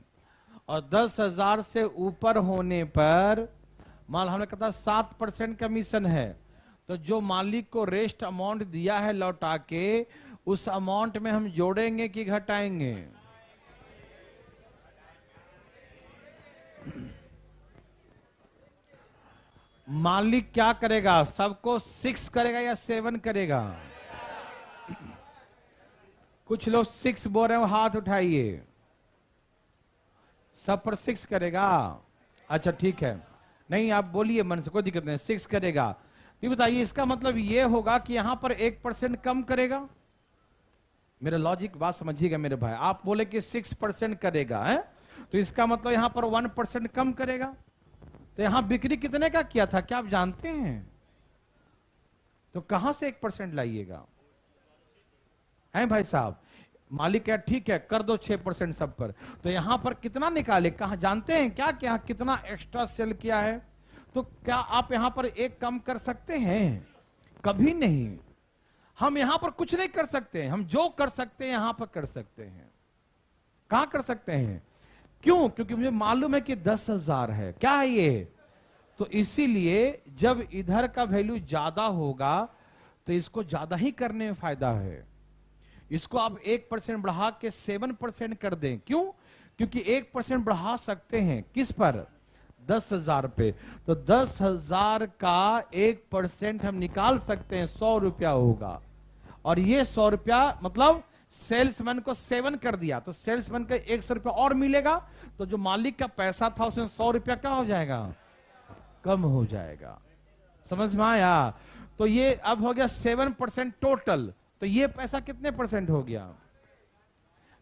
और 10,000 से ऊपर होने पर मान हमने कहा 7% कमीशन है, तो जो मालिक को रेस्ट अमाउंट दिया है लौटा के, उस अमाउंट में हम जोड़ेंगे कि घटाएंगे? मालिक क्या करेगा? सबको 6 करेगा या 7 करेगा? कुछ लोग 6 बोल रहे हो, हाथ उठाइए। सब पर 6 करेगा? अच्छा ठीक है, नहीं आप बोलिए मन से, कोई दिक्कत नहीं, 6 करेगा। तो बताइए, इसका मतलब ये होगा कि यहां पर 1% कम करेगा? मेरा लॉजिक बात समझिएगा मेरे भाई, आप बोले कि 6% करेगा है, तो इसका मतलब यहां पर 1% कम करेगा। तो यहां बिक्री कितने का किया था, क्या आप जानते हैं? तो कहां से 1% लाइएगा? है भाई साहब, मालिक है ठीक है कर दो 6% सब पर, तो यहां पर कितना निकाले, कहां जानते हैं क्या? क्या कितना एक्स्ट्रा सेल किया है? तो क्या आप यहां पर एक कम कर सकते हैं? कभी नहीं। हम यहां पर कुछ नहीं कर सकते, हम जो कर सकते हैं यहां पर कर सकते हैं। कहां कर सकते हैं? क्यों? क्योंकि मुझे मालूम है कि 10,000 है, क्या है ये? तो इसीलिए जब इधर का वैल्यू ज्यादा होगा तो इसको ज्यादा ही करने में फायदा है। इसको आप 1% बढ़ा के 7% कर दें। क्यों? क्योंकि 1% बढ़ा सकते हैं किस पर? 10,000 पे। तो 10,000 का 1% हम निकाल सकते हैं, 100 रुपया होगा। और ये 100 रुपया मतलब सेल्समैन को 7 कर दिया, तो सेल्समैन का 100 रुपया और मिलेगा, तो जो मालिक का पैसा था उसमें 100 रुपया क्या हो जाएगा? कम हो जाएगा। समझ में आया? तो ये अब हो गया 7% टोटल। तो ये पैसा कितने परसेंट हो गया?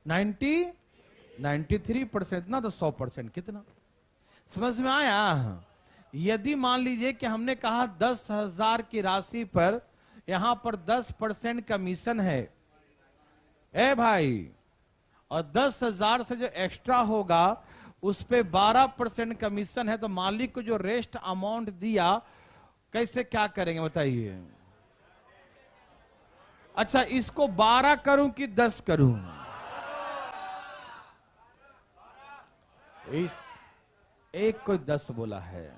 93% ना, तो 100% कितना? समझ में आया? यदि मान लीजिए कि हमने कहा 10,000 की राशि पर यहां पर 10% कमीशन है, ए भाई, और 10,000 से जो एक्स्ट्रा होगा उस पे 12% कमीशन है, तो मालिक को जो रेस्ट अमाउंट दिया, कैसे क्या करेंगे बताइए? अच्छा, इसको 12 करूं कि 10 करूं? एक कोई 10 बोला है।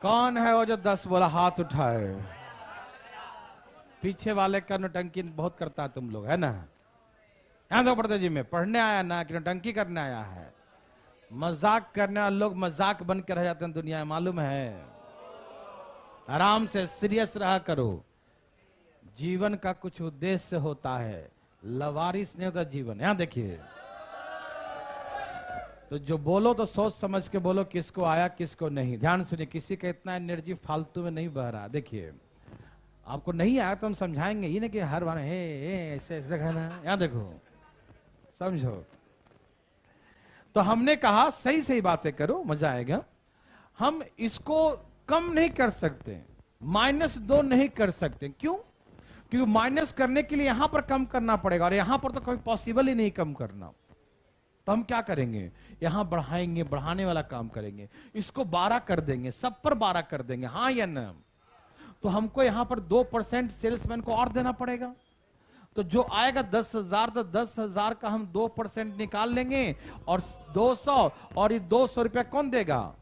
कौन है वो जो 10 बोला? हाथ उठाए। पीछे वाले का नौटंकी बहुत करता है तुम लोग, है ना? यहां तो पढ़ते जी में पढ़ने आया ना कि नौटंकी करने आया है। मजाक करने वाले लोग मजाक बन कर रह जाते हैं दुनिया में, मालूम है? आराम से सीरियस रहा करो। जीवन का कुछ उद्देश्य होता है, लवारिस नहीं होता जीवन। यहां देखिए, तो जो बोलो तो सोच समझ के बोलो, किसको आया किसको नहीं। ध्यान सुनिए, किसी का इतना एनर्जी फालतू में नहीं बह रहा। देखिए, आपको नहीं आया तो हम समझाएंगे, ये नहीं कि हर बार ऐसे ऐसे कहना। यहां देखो, समझो। तो हमने कहा सही सही बातें करो, मजा आएगा। हम इसको कम नहीं कर सकते, -2 नहीं कर सकते। क्यों? क्योंकि माइनस करने के लिए यहां पर कम करना पड़ेगा, और यहां पर तो कभी पॉसिबल ही नहीं कम करना। तो हम क्या करेंगे? यहां बढ़ाएंगे, बढ़ाने वाला काम करेंगे। इसको 12 कर देंगे, सब पर 12 कर देंगे, हाँ या ना? तो हमको यहां पर 2% सेल्समैन को और देना पड़ेगा। तो जो आएगा 10,000, तो 10,000 का हम 2% निकाल लेंगे, और 200, और ये 200 रुपया कौन देगा?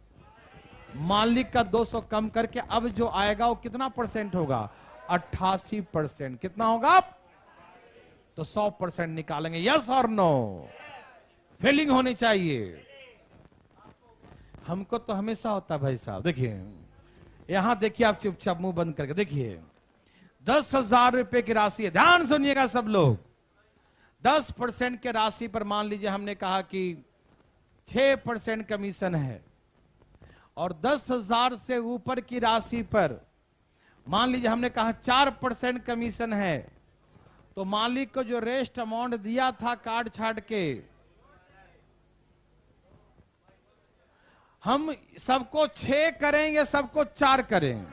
मालिक का 200 कम करके अब जो आएगा वो कितना परसेंट होगा? 88%। कितना होगा? तो 100% निकालेंगे। यस और नो? फीलिंग होनी चाहिए। हमको तो हमेशा होता भाई साहब। देखिए यहां, देखिए आप चुपचाप मुंह बंद करके देखिए, 10,000 रुपए की राशि है। ध्यान सुनिएगा सब लोग। 10% के राशि पर मान लीजिए हमने कहा कि 6% कमीशन है, और 10,000 से ऊपर की राशि पर मान लीजिए हमने कहा 4% कमीशन है, तो मालिक को जो रेस्ट अमाउंट दिया था काट छाट के, हम सबको 6 करेंगे, सबको 4 करें?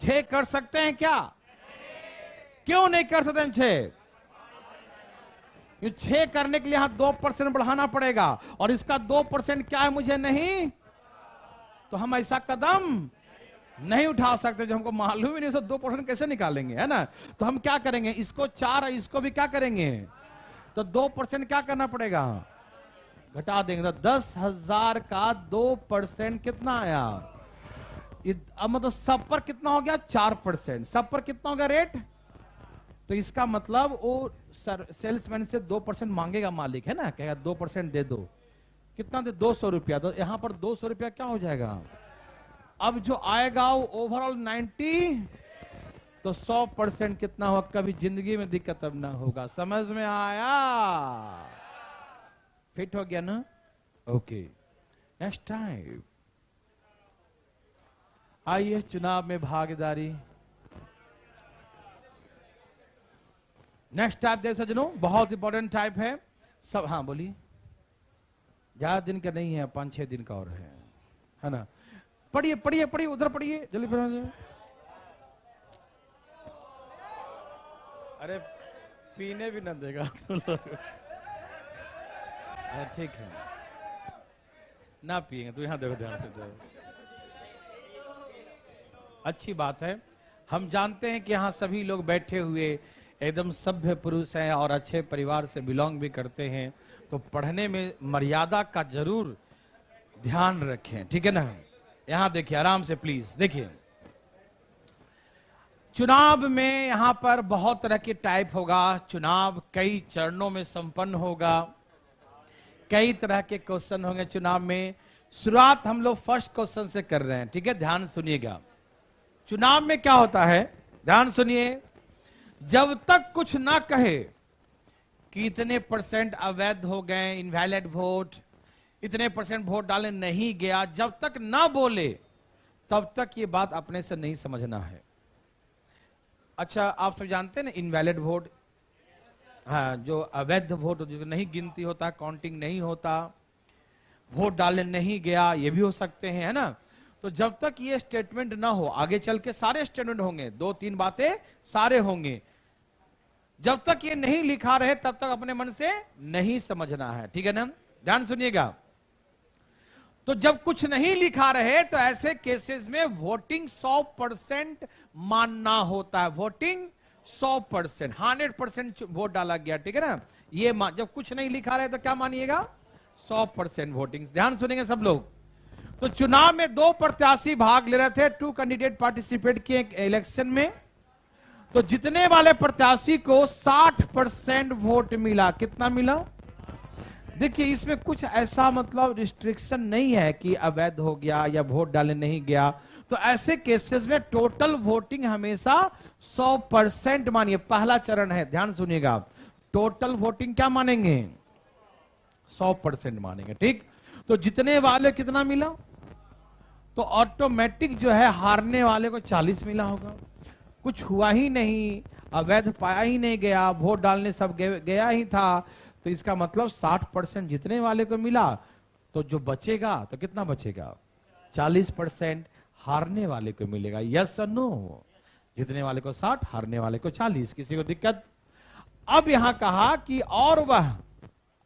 6 कर सकते हैं क्या? क्यों नहीं कर सकते हैं 6? 6 करने के लिए यहां 2% बढ़ाना पड़ेगा, और इसका 2% क्या है मुझे नहीं, तो हम ऐसा कदम नहीं उठा सकते जो हमको मालूम ही नहीं, उससे 2% कैसे निकालेंगे, है ना? तो हम क्या करेंगे, इसको 4 है, इसको भी क्या करेंगे, तो 2% क्या करना पड़ेगा, घटा देंगे। तो 10,000 का 2% कितना आया? अब मतलब सब पर कितना हो गया, 4%। सब पर कितना हो गया रेट? तो इसका मतलब वो सेल्समैन से 2% मांगेगा मालिक, है ना, कहेगा 2% दे दो। कितना दे? 200 रुपया। तो यहां पर 200 रुपया क्या हो जाएगा? अब जो आएगा वो ओवरऑल 90, तो 100% कितना होगा? कभी जिंदगी में दिक्कत अब ना होगा। समझ में आया? फिट हो गया ना? ओके, नेक्स्ट टाइम आइए चुनाव में भागीदारी। नेक्स्ट टाइप देख सजनों, बहुत इंपॉर्टेंट टाइप है सब। हाँ बोलिए। ज्यादा दिन का नहीं है, 5-6 दिन का और है ना? पढ़िए पढ़िए पढ़िए, उधर पढ़िए जल्दी पढ़िए। अरे पीने भी न देगा। ठीक है, ना पिएंगे तो यहां देखो ध्यान से। तो अच्छी बात है। हम जानते हैं कि यहाँ सभी लोग बैठे हुए एकदम सभ्य पुरुष हैं और अच्छे परिवार से बिलोंग भी करते हैं, तो पढ़ने में मर्यादा का जरूर ध्यान रखें, ठीक है ना? यहां देखिए आराम से प्लीज देखिए। चुनाव में यहां पर बहुत तरह के टाइप होगा। चुनाव कई चरणों में संपन्न होगा, कई तरह के क्वेश्चन होंगे चुनाव में। शुरुआत हम लोग फर्स्ट क्वेश्चन से कर रहे हैं, ठीक है? ध्यान सुनिएगा। चुनाव में क्या होता है, ध्यान सुनिए। जब तक कुछ ना कहे कि इतने % अवैध हो गए, इनवैलिड वोट, इतने % वोट डालने नहीं गया, जब तक ना बोले तब तक ये बात अपने से नहीं समझना है। अच्छा, आप सब जानते हैं ना इनवैलिड वोट, हाँ, जो अवैध वोट जो नहीं गिनती होता, काउंटिंग नहीं होता, वोट डालने नहीं गया, ये भी हो सकते हैं, है ना? तो जब तक ये स्टेटमेंट ना हो, आगे चल के सारे स्टेटमेंट होंगे, 2-3 बातें सारे होंगे, जब तक ये नहीं लिखा रहे तब तक अपने मन से नहीं समझना है, ठीक है ना? ध्यान सुनिएगा। तो जब कुछ नहीं लिखा रहे तो ऐसे केसेस में वोटिंग 100% मानना होता है। वोटिंग 100%, 100% वोट डाला गया, ठीक है ना? ये जब कुछ नहीं लिखा रहे तो क्या मानिएगा? 100% वोटिंग। ध्यान सुनेंगे सब लोग। तो चुनाव में 2 प्रत्याशी भाग ले रहे थे, 2 कैंडिडेट पार्टिसिपेट किए इलेक्शन में। तो जितने वाले प्रत्याशी को 60% वोट मिला, कितना मिला? देखिए इसमें कुछ ऐसा मतलब रिस्ट्रिक्शन नहीं है कि अवैध हो गया या वोट डालने नहीं गया। तो ऐसे केसेस में टोटल वोटिंग हमेशा 100% मानिए। पहला चरण है, ध्यान सुनिएगा। टोटल वोटिंग क्या मानेंगे? 100% मानेंगे, ठीक? तो जितने वाले कितना मिला? तो ऑटोमेटिक जो है हारने वाले को 40 मिला होगा। कुछ हुआ ही नहीं, अवैध पाया ही नहीं गया, वोट डालने सब गया ही था, तो इसका मतलब 60% जितने वाले को मिला, तो जो बचेगा तो कितना बचेगा? 40% हारने वाले को मिलेगा। यस और नो? जितने वाले को 60, हारने वाले को 40। किसी को दिक्कत? अब यहां कहा कि और वह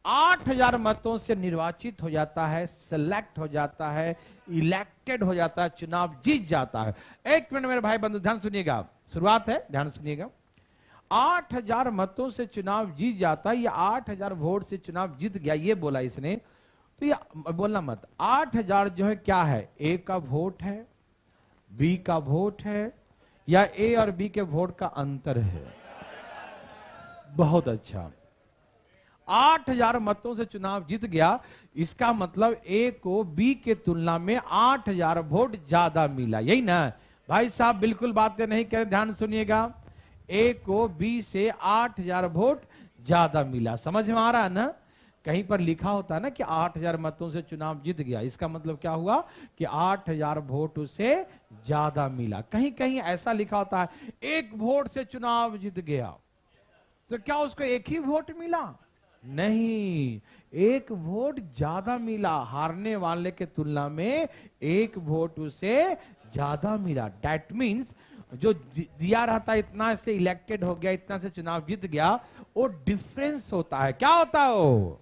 8000 मतों से निर्वाचित हो जाता है, सिलेक्ट हो जाता है, इलेक्टेड हो जाता है, चुनाव जीत जाता है। 1 मिनट मेरे भाई बंधु ध्यान सुनिएगा, शुरुआत है, ध्यान सुनिएगा। 8000 मतों से चुनाव जीत जाता है, ये 8000 वोट से चुनाव जीत गया, ये बोला इसने। तो ये बोलना मत। 8000 जो है क्या है? ए का वोट है, बी का वोट है, या ए और बी के वोट का अंतर है? बहुत अच्छा, 8000 मतों से चुनाव जीत गया, इसका मतलब ए को बी के तुलना में 8000 वोट ज्यादा मिला, यही ना भाई साहब? बिल्कुल बातें नहीं करें, ध्यान सुनिएगा। ए को बी से 8000 वोट ज्यादा मिला। समझ में आ रहा है ना? कहीं पर लिखा होता है ना कि 8000 मतों से चुनाव जीत गया, इसका मतलब क्या हुआ कि 8000 वोट उसे ज्यादा मिला। कहीं कहीं ऐसा लिखा होता है 1 वोट से चुनाव जीत गया, तो क्या उसको 1 ही वोट मिला? नहीं, एक वोट ज्यादा मिला, हारने वाले के तुलना में एक वोट उसे ज्यादा मिला। दैट मीन्स जो दिया रहता इतना से इलेक्टेड हो गया, इतना से चुनाव जीत गया, वो डिफरेंस होता है। क्या होता है वो?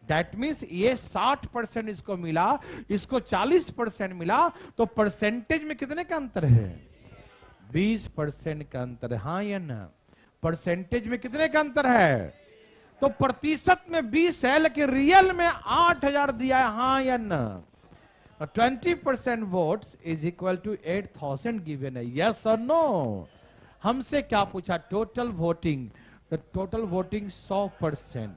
दैट मीन्स ये 60% इसको मिला, इसको 40% मिला, तो परसेंटेज में कितने का अंतर है? 20% का अंतर है। हाँ या ना? परसेंटेज में कितने का अंतर है? तो प्रतिशत में 20 है, लेकिन रियल में 8000 दिया है। हाँ या ना? 20% votes is equal to 8000 given है। यस और नो? हमसे क्या पूछा? Total voting. तो टोटल वोटिंग 100%।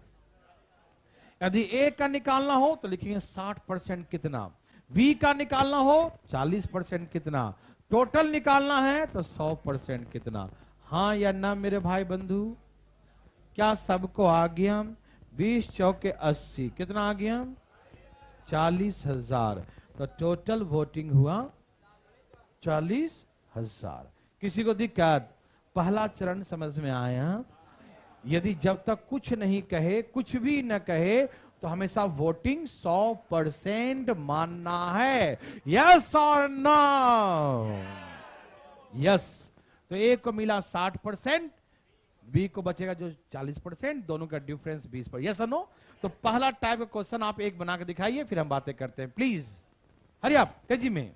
यदि ए का निकालना हो तो लिखेंगे 60% कितना, बी का निकालना हो 40% कितना, टोटल निकालना है तो 100% कितना। हाँ या ना मेरे भाई बंधु? क्या सबको आ गया? 20 चौके 80, कितना आ गया? 40,000। तो टोटल वोटिंग हुआ 40,000। किसी को दिक्कत? पहला चरण समझ में आया? यदि जब तक कुछ नहीं कहे, कुछ भी न कहे, तो हमेशा वोटिंग 100% मानना है। यस और नो? यस। तो ए को मिला 60%, बी को बचेगा जो 40%, दोनों का डिफरेंस 20%। यस और नो? तो पहला टाइप का क्वेश्चन आप एक बना के दिखाइए, फिर हम बातें करते हैं। प्लीज हरी आप, तेजी में,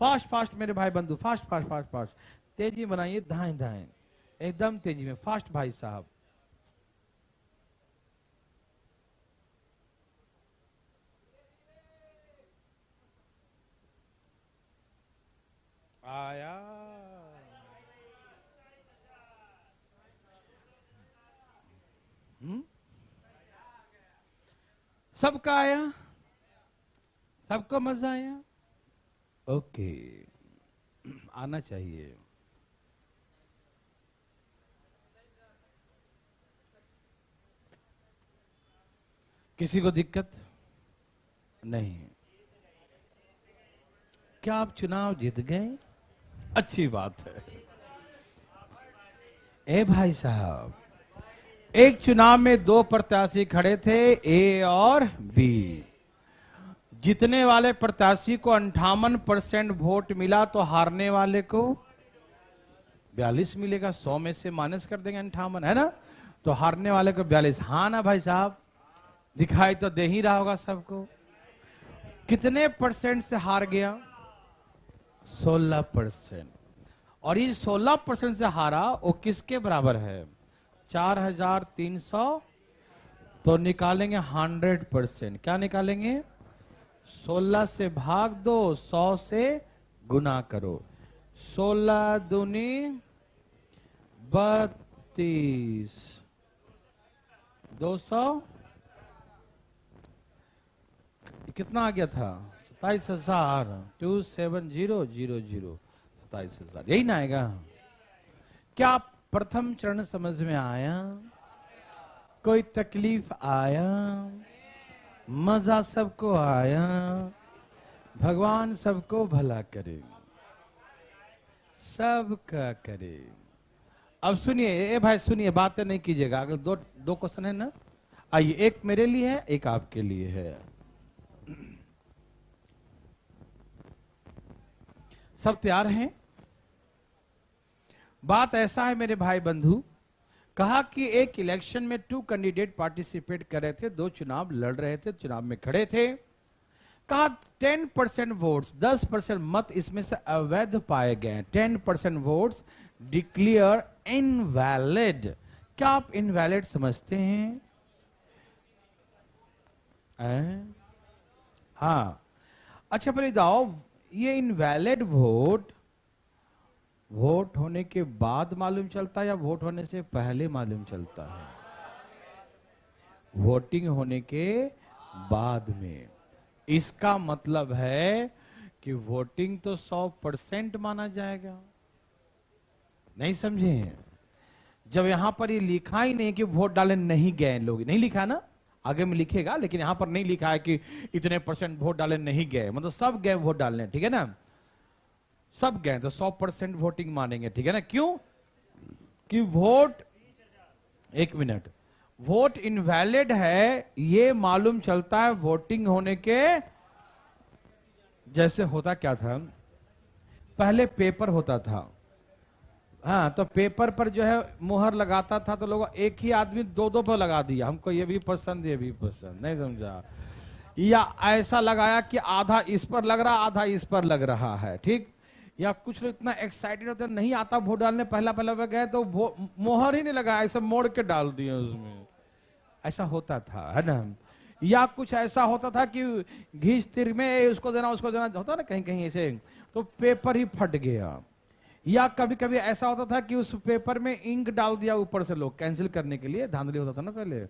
फास्ट फास्ट मेरे भाई बंधु, फास्ट फास्ट फास्ट फास्ट, तेजी बनाइए, दाएं दाएं, एकदम तेजी में, फास्ट भाई साहब। आया सबका आया? सबको मजा आया? ओके, आना चाहिए। किसी को दिक्कत नहीं? क्या आप चुनाव जीत गए? अच्छी बात है। ए भाई साहब, एक चुनाव में दो प्रत्याशी खड़े थे, ए और बी। जीतने वाले प्रत्याशी को 58% वोट मिला, तो हारने वाले को 42 मिलेगा। 100 में से माइनस कर देंगे 58, है ना? तो हारने वाले को 42। हाँ ना भाई साहब? दिखाई तो दे ही रहा होगा सबको। कितने परसेंट से हार गया? 16%। और ये 16% से हारा, वो किसके बराबर है? 4300। तो निकालेंगे 100%। क्या निकालेंगे? 16 से भाग दो, 100 से गुना करो। 16 दूनी 32, 200 कितना आ गया था? 27,000। 27000, 27,000, यही ना आएगा? क्या प्रथम चरण समझ में आया? कोई तकलीफ आया? मजा सबको आया? भगवान सबको भला करे, सबका करे। अब सुनिए, ए भाई सुनिए, बातें नहीं कीजिएगा। अगर दो क्वेश्चन है ना, आइए, एक मेरे लिए है, एक आपके लिए है। सब तैयार हैं? बात ऐसा है मेरे भाई बंधु, कहा कि एक इलेक्शन में 2 कैंडिडेट पार्टिसिपेट कर रहे थे, 2 चुनाव लड़ रहे थे, चुनाव में खड़े थे। कहा 10% वोट्स, 10% मत इसमें से अवैध पाए गए। 10% वोट्स डिक्लेयर इनवैलिड। क्या आप इनवैलिड समझते हैं? हाँ। अच्छा पहले बताओ, ये इनवैलिड वोट वोट होने के बाद मालूम चलता है या वोट होने से पहले मालूम चलता है? वोटिंग होने के बाद में। इसका मतलब है कि वोटिंग तो 100% माना जाएगा। नहीं समझे? जब यहां पर ये लिखा ही नहीं कि वोट डाले नहीं गए लोग, नहीं लिखा ना, आगे में लिखेगा, लेकिन यहां पर नहीं लिखा है कि इतने % वोट डाले नहीं गए, मतलब सब गए वोट डालने, ठीक है ना? सब गए तो 100% वोटिंग मानेंगे, ठीक है ना? क्यों? कि वोट, एक मिनट, वोट इनवैलिड है ये मालूम चलता है वोटिंग होने के, जैसे होता क्या था, पहले पेपर होता था, हाँ, तो पेपर पर जो है मुहर लगाता था, तो लोग एक ही आदमी दो दो पर लगा दिया, हमको ये भी पसंद ये भी पसंद, नहीं समझा, या ऐसा लगाया कि आधा इस पर लग रहा आधा इस पर लग रहा है, ठीक। या कुछ लोग इतना एक्साइटेड होते नहीं आता वोट डालने, पहला पहला पे गए तो मोहर ही नहीं लगा, ऐसा मोड़ के डाल दिए उसमें, ऐसा होता था, है ना। या कुछ ऐसा होता था कि घीच तिर में उसको देना होता ना कहीं कहीं ऐसे, तो पेपर ही फट गया। या कभी कभी ऐसा होता था कि उस पेपर में इंक डाल दिया ऊपर से, लोग कैंसिल करने के लिए धांधली होता था ना पहले,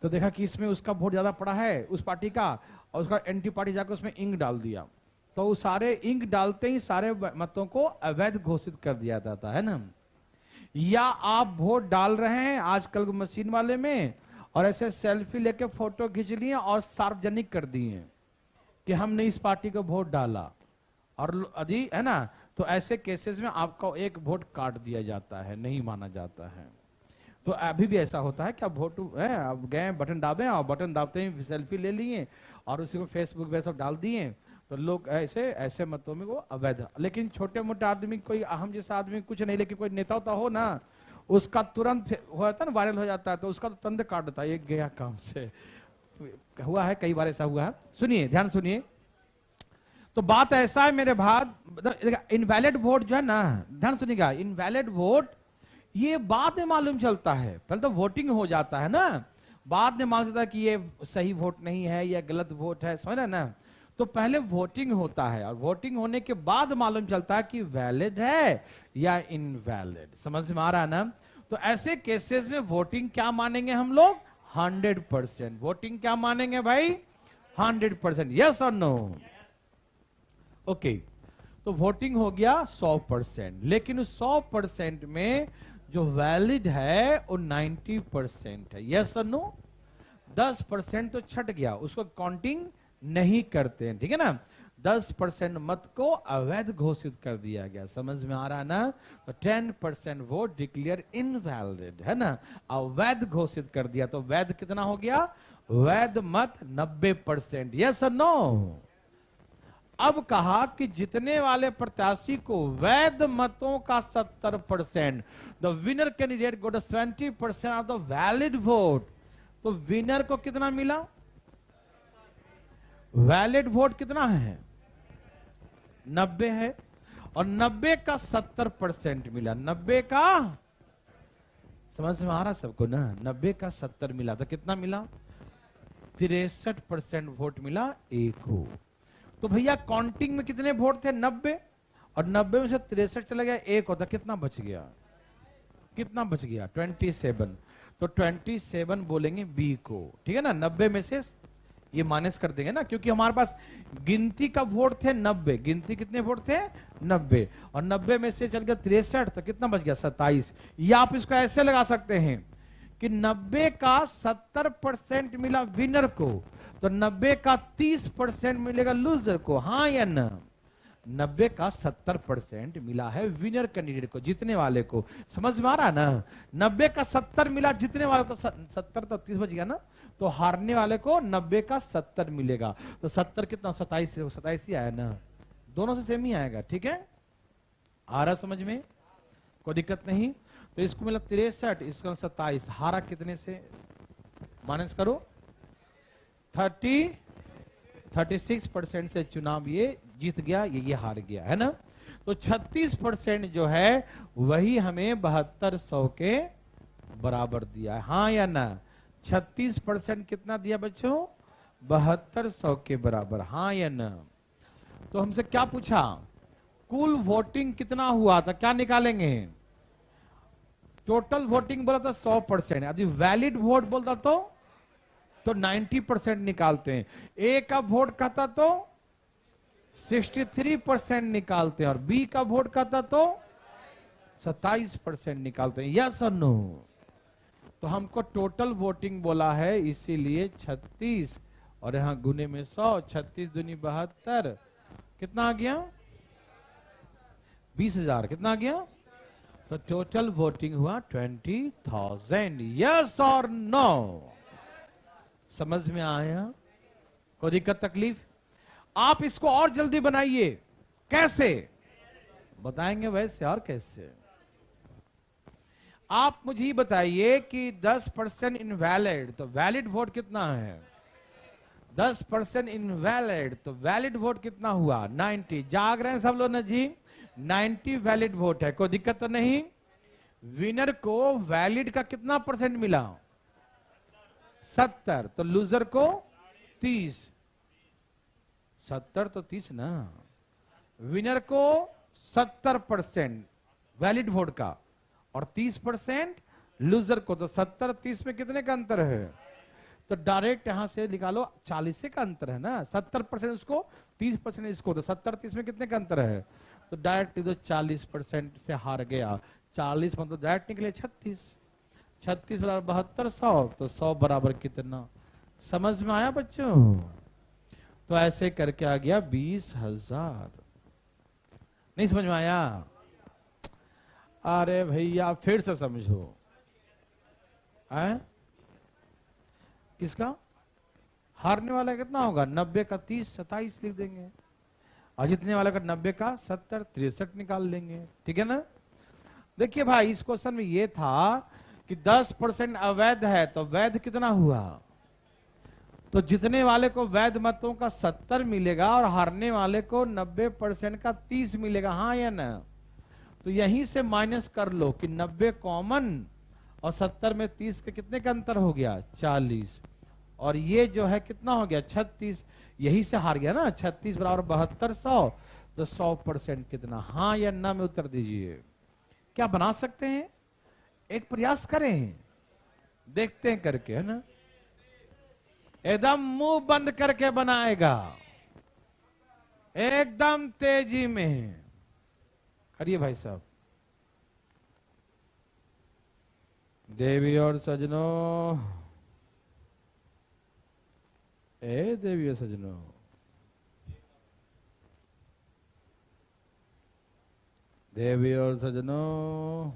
तो देखा कि इसमें उसका वोट ज्यादा पड़ा है उस पार्टी का, और उसका एंटी पार्टी जाकर उसमें इंक डाल दिया, तो उस सारे इंक डालते ही सारे मतों को अवैध घोषित कर दिया जाता है ना। या आप वोट डाल रहे हैं आजकल मशीन वाले में, और ऐसे सेल्फी लेके फोटो खींच लिए और सार्वजनिक कर दिए कि हमने इस पार्टी को वोट डाला, और अभी है ना, तो ऐसे केसेस में आपको एक वोट काट दिया जाता है, नहीं माना जाता है। तो अभी भी ऐसा होता है कि आप वोट आप गए बटन दाबे और बटन दाबते ही सेल्फी ले लिए और उसी को फेसबुक पे सब डाल दिए, तो लोग ऐसे ऐसे मतों में वो अवैध। लेकिन छोटे मोटे आदमी, कोई हम जैसा आदमी कुछ नहीं, लेकिन कोई नेता होता हो ना, उसका तुरंत हो जाता है ना, वायरल हो जाता है, तो उसका तो तंद काट देता है, ये गया काम से। हुआ है कई बार, ऐसा हुआ है। सुनिए, ध्यान सुनिए, तो बात ऐसा है मेरे भाई, इनवैलिड वोट जो है ना, ध्यान सुनिएगा, इनवैलिड वोट ये बाद में मालूम चलता है, पहले तो वोटिंग हो जाता है ना, बाद में मालूम चलता है कि ये सही वोट नहीं है या गलत वोट है, समझ रहे ना। तो पहले वोटिंग होता है, और वोटिंग होने के बाद मालूम चलता है कि वैलिड है या इनवैलिड, समझ में आ रहा है ना। तो ऐसे केसेस में वोटिंग क्या मानेंगे हम लोग? 100%। वोटिंग क्या मानेंगे भाई? 100%। यस और नो? ओके, तो वोटिंग हो गया 100%, लेकिन उस 100% में जो वैलिड है वो 90% है। यस और नो? 10% तो छट गया, उसको काउंटिंग नहीं करते हैं, ठीक है ना। 10% मत को अवैध घोषित कर दिया गया, समझ में आ रहा है ना। तो 10% वोट डिक्लेयर इनवैलिड, है ना, अवैध घोषित कर दिया। तो वैध कितना हो गया? वैध मत 90%। यस और नो? अब कहा कि जितने वाले प्रत्याशी को वैध मतों का 70%, the winner candidate got 70% of the valid vote. तो विनर को कितना मिला? वैलिड वोट कितना है? 90 है, और 90 का 70% मिला। 90 का, समझ में आ रहा सबको ना, 90 का 70 मिला तो कितना मिला? 63% वोट मिला एक को। तो भैया काउंटिंग में कितने वोट थे? 90, और 90 में से 63 चला गया, एक होता, कितना बच गया? कितना बच गया? 27। तो 27 बोलेंगे बी को, ठीक है ना। 90 में से ये माइनस कर देंगे ना, क्योंकि हमारे पास गिनती का वोट थे 90, गिनती कितने वोट थे? 90, और 90 में से चल गया 63, तो कितना बच गया? 27। या आप इसको ऐसे लगा सकते हैं कि 90 का 70% मिला विनर को, तो 90 का 30% मिलेगा लूजर को, हाँ या ना? 90 का 70% मिला है विनर कैंडिडेट को, जीतने वाले को, समझ में आ रहा है ना। 90 का 70 मिला जीतने वाले, तो 70 तो 30 बच गया ना, तो हारने वाले को 90 का 70 मिलेगा। तो 70 कितना? 27 ही आया ना, दोनों से सेम ही आएगा, ठीक है। आ रहा समझ में? कोई दिक्कत नहीं। तो इसको मिला 63, इसका 27, हारा कितने से? माइनस करो, 36% से चुनाव ये जीत गया, ये हार गया, है ना। तो 36% जो है वही हमें 7200 के बराबर दिया है, हाँ या ना। 36% कितना दिया बच्चों? 7200 के बराबर, हाँ या ना। तो हमसे क्या पूछा? कुल वोटिंग कितना हुआ था, क्या निकालेंगे? टोटल वोटिंग बोला था 100%, यदि वैलिड वोट बोलता तो 90% निकालते हैं। ए का वोट कहता तो 63% निकालते हैं, और बी का वोट कहता तो 27% निकालते हैं। यस और नो? तो हमको टोटल वोटिंग बोला है, इसीलिए 36 और यहां गुने में 100, 36 दूनी 72, कितना आ गया? 20,000। कितना आ गया? तो टोटल वोटिंग हुआ 20,000। यस और नो? समझ में आया? कोई दिक्कत तकलीफ? आप इसको और जल्दी बनाइए। कैसे बताएंगे? वैसे और कैसे? आप मुझे ही बताइए कि 10% इनवैलिड, तो वैलिड वोट कितना है? 10% इनवैलिड, तो वैलिड वोट कितना हुआ? 90। जाग रहे हैं सब लोग ना जी? 90 वैलिड वोट है। कोई दिक्कत तो नहीं? विनर को वैलिड का कितना परसेंट मिला? 70। तो लूजर को 30। 70 तो 30 ना। विनर को 70% वैलिड वोट का और 30% लूजर को। तो 70-30 में कितने का अंतर है? तो डायरेक्ट यहां से निकालो, 40 का अंतर है ना। 70% उसको, 30% इसको। तो 70-30 में कितने का अंतर है? तो डायरेक्ट तो 40% से हार गया। 40 मतलब डायरेक्ट निकले 36। 36 बराबर 72, 100। तो 100 बराबर कितना? समझ में आया बच्चों? तो ऐसे करके आ गया 20,000। नहीं समझ में आया? अरे भैया फिर से समझो। किसका हारने वाला कितना होगा? 90 का 30, 27 लिख देंगे। और जीतने वाला का 90 का 70, 63 निकाल लेंगे। ठीक है ना? देखिए भाई, इस क्वेश्चन में ये था कि 10% अवैध है, तो वैध कितना हुआ? तो जीतने वाले को वैध मतों का 70 मिलेगा और हारने वाले को 90% का 30 मिलेगा। हाँ या ना? तो यहीं से माइनस कर लो कि 90 कॉमन और 70 में 30 के कितने का अंतर हो गया? 40। और ये जो है कितना हो गया? 36। यही से हार गया ना। 36 बराबर 72, 100। तो 100% कितना? हाँ या ना में उत्तर दीजिए। क्या बना सकते हैं? एक प्रयास करें, देखते हैं करके, है ना? एकदम मुंह बंद करके बनाएगा, एकदम तेजी में करिए भाई साहब। देवी और सजनों, ए देवी और सजनों, देवी और सजनों,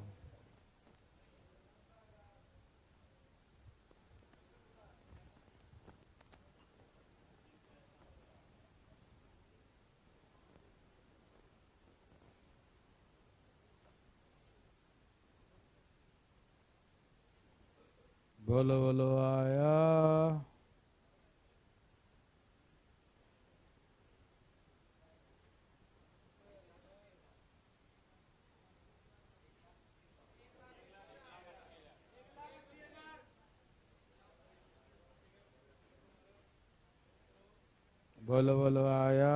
बोलो बोलो आया। बोलो बोलो आया।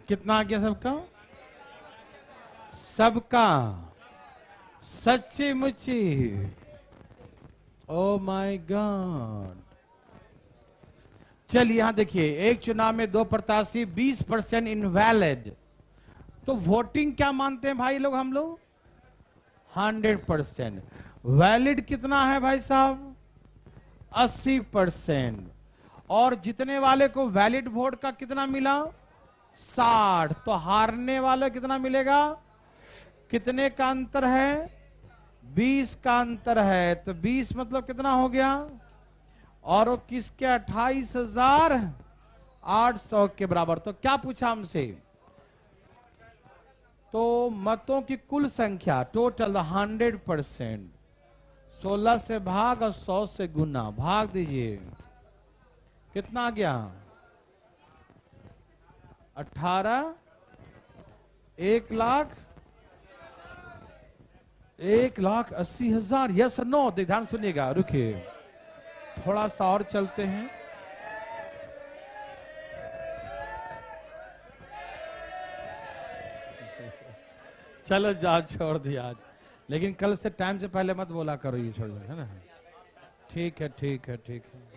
कितना आ गया सबका? सबका सच्ची मुच्ची। Oh my God. चलिए यहां देखिए, एक चुनाव में 2 प्रत्याशी, 20% इनवैलिड। तो वोटिंग क्या मानते हैं भाई लोग? हम लोग 100%। वैलिड कितना है भाई साहब? 80%। और जीतने वाले को वैलिड वोट का कितना मिला? 60। तो हारने वाले कितना मिलेगा? कितने का अंतर है? 20 का अंतर है। तो 20 मतलब कितना हो गया? और वो किसके? 28,800 के बराबर। तो क्या पूछा हमसे? तो मतों की कुल संख्या टोटल 100%। 16 से भाग और 100 से गुना। भाग दीजिए, कितना आ गया? 18। 1,80,000। Yes no? ध्यान सुनिएगा, रुकिए थोड़ा सा और चलते हैं। चलो जा, छोड़ दिया आज, लेकिन कल से टाइम से पहले मत बोला करो, ये छोड़ दो, है ना? ठीक है ठीक है ठीक है।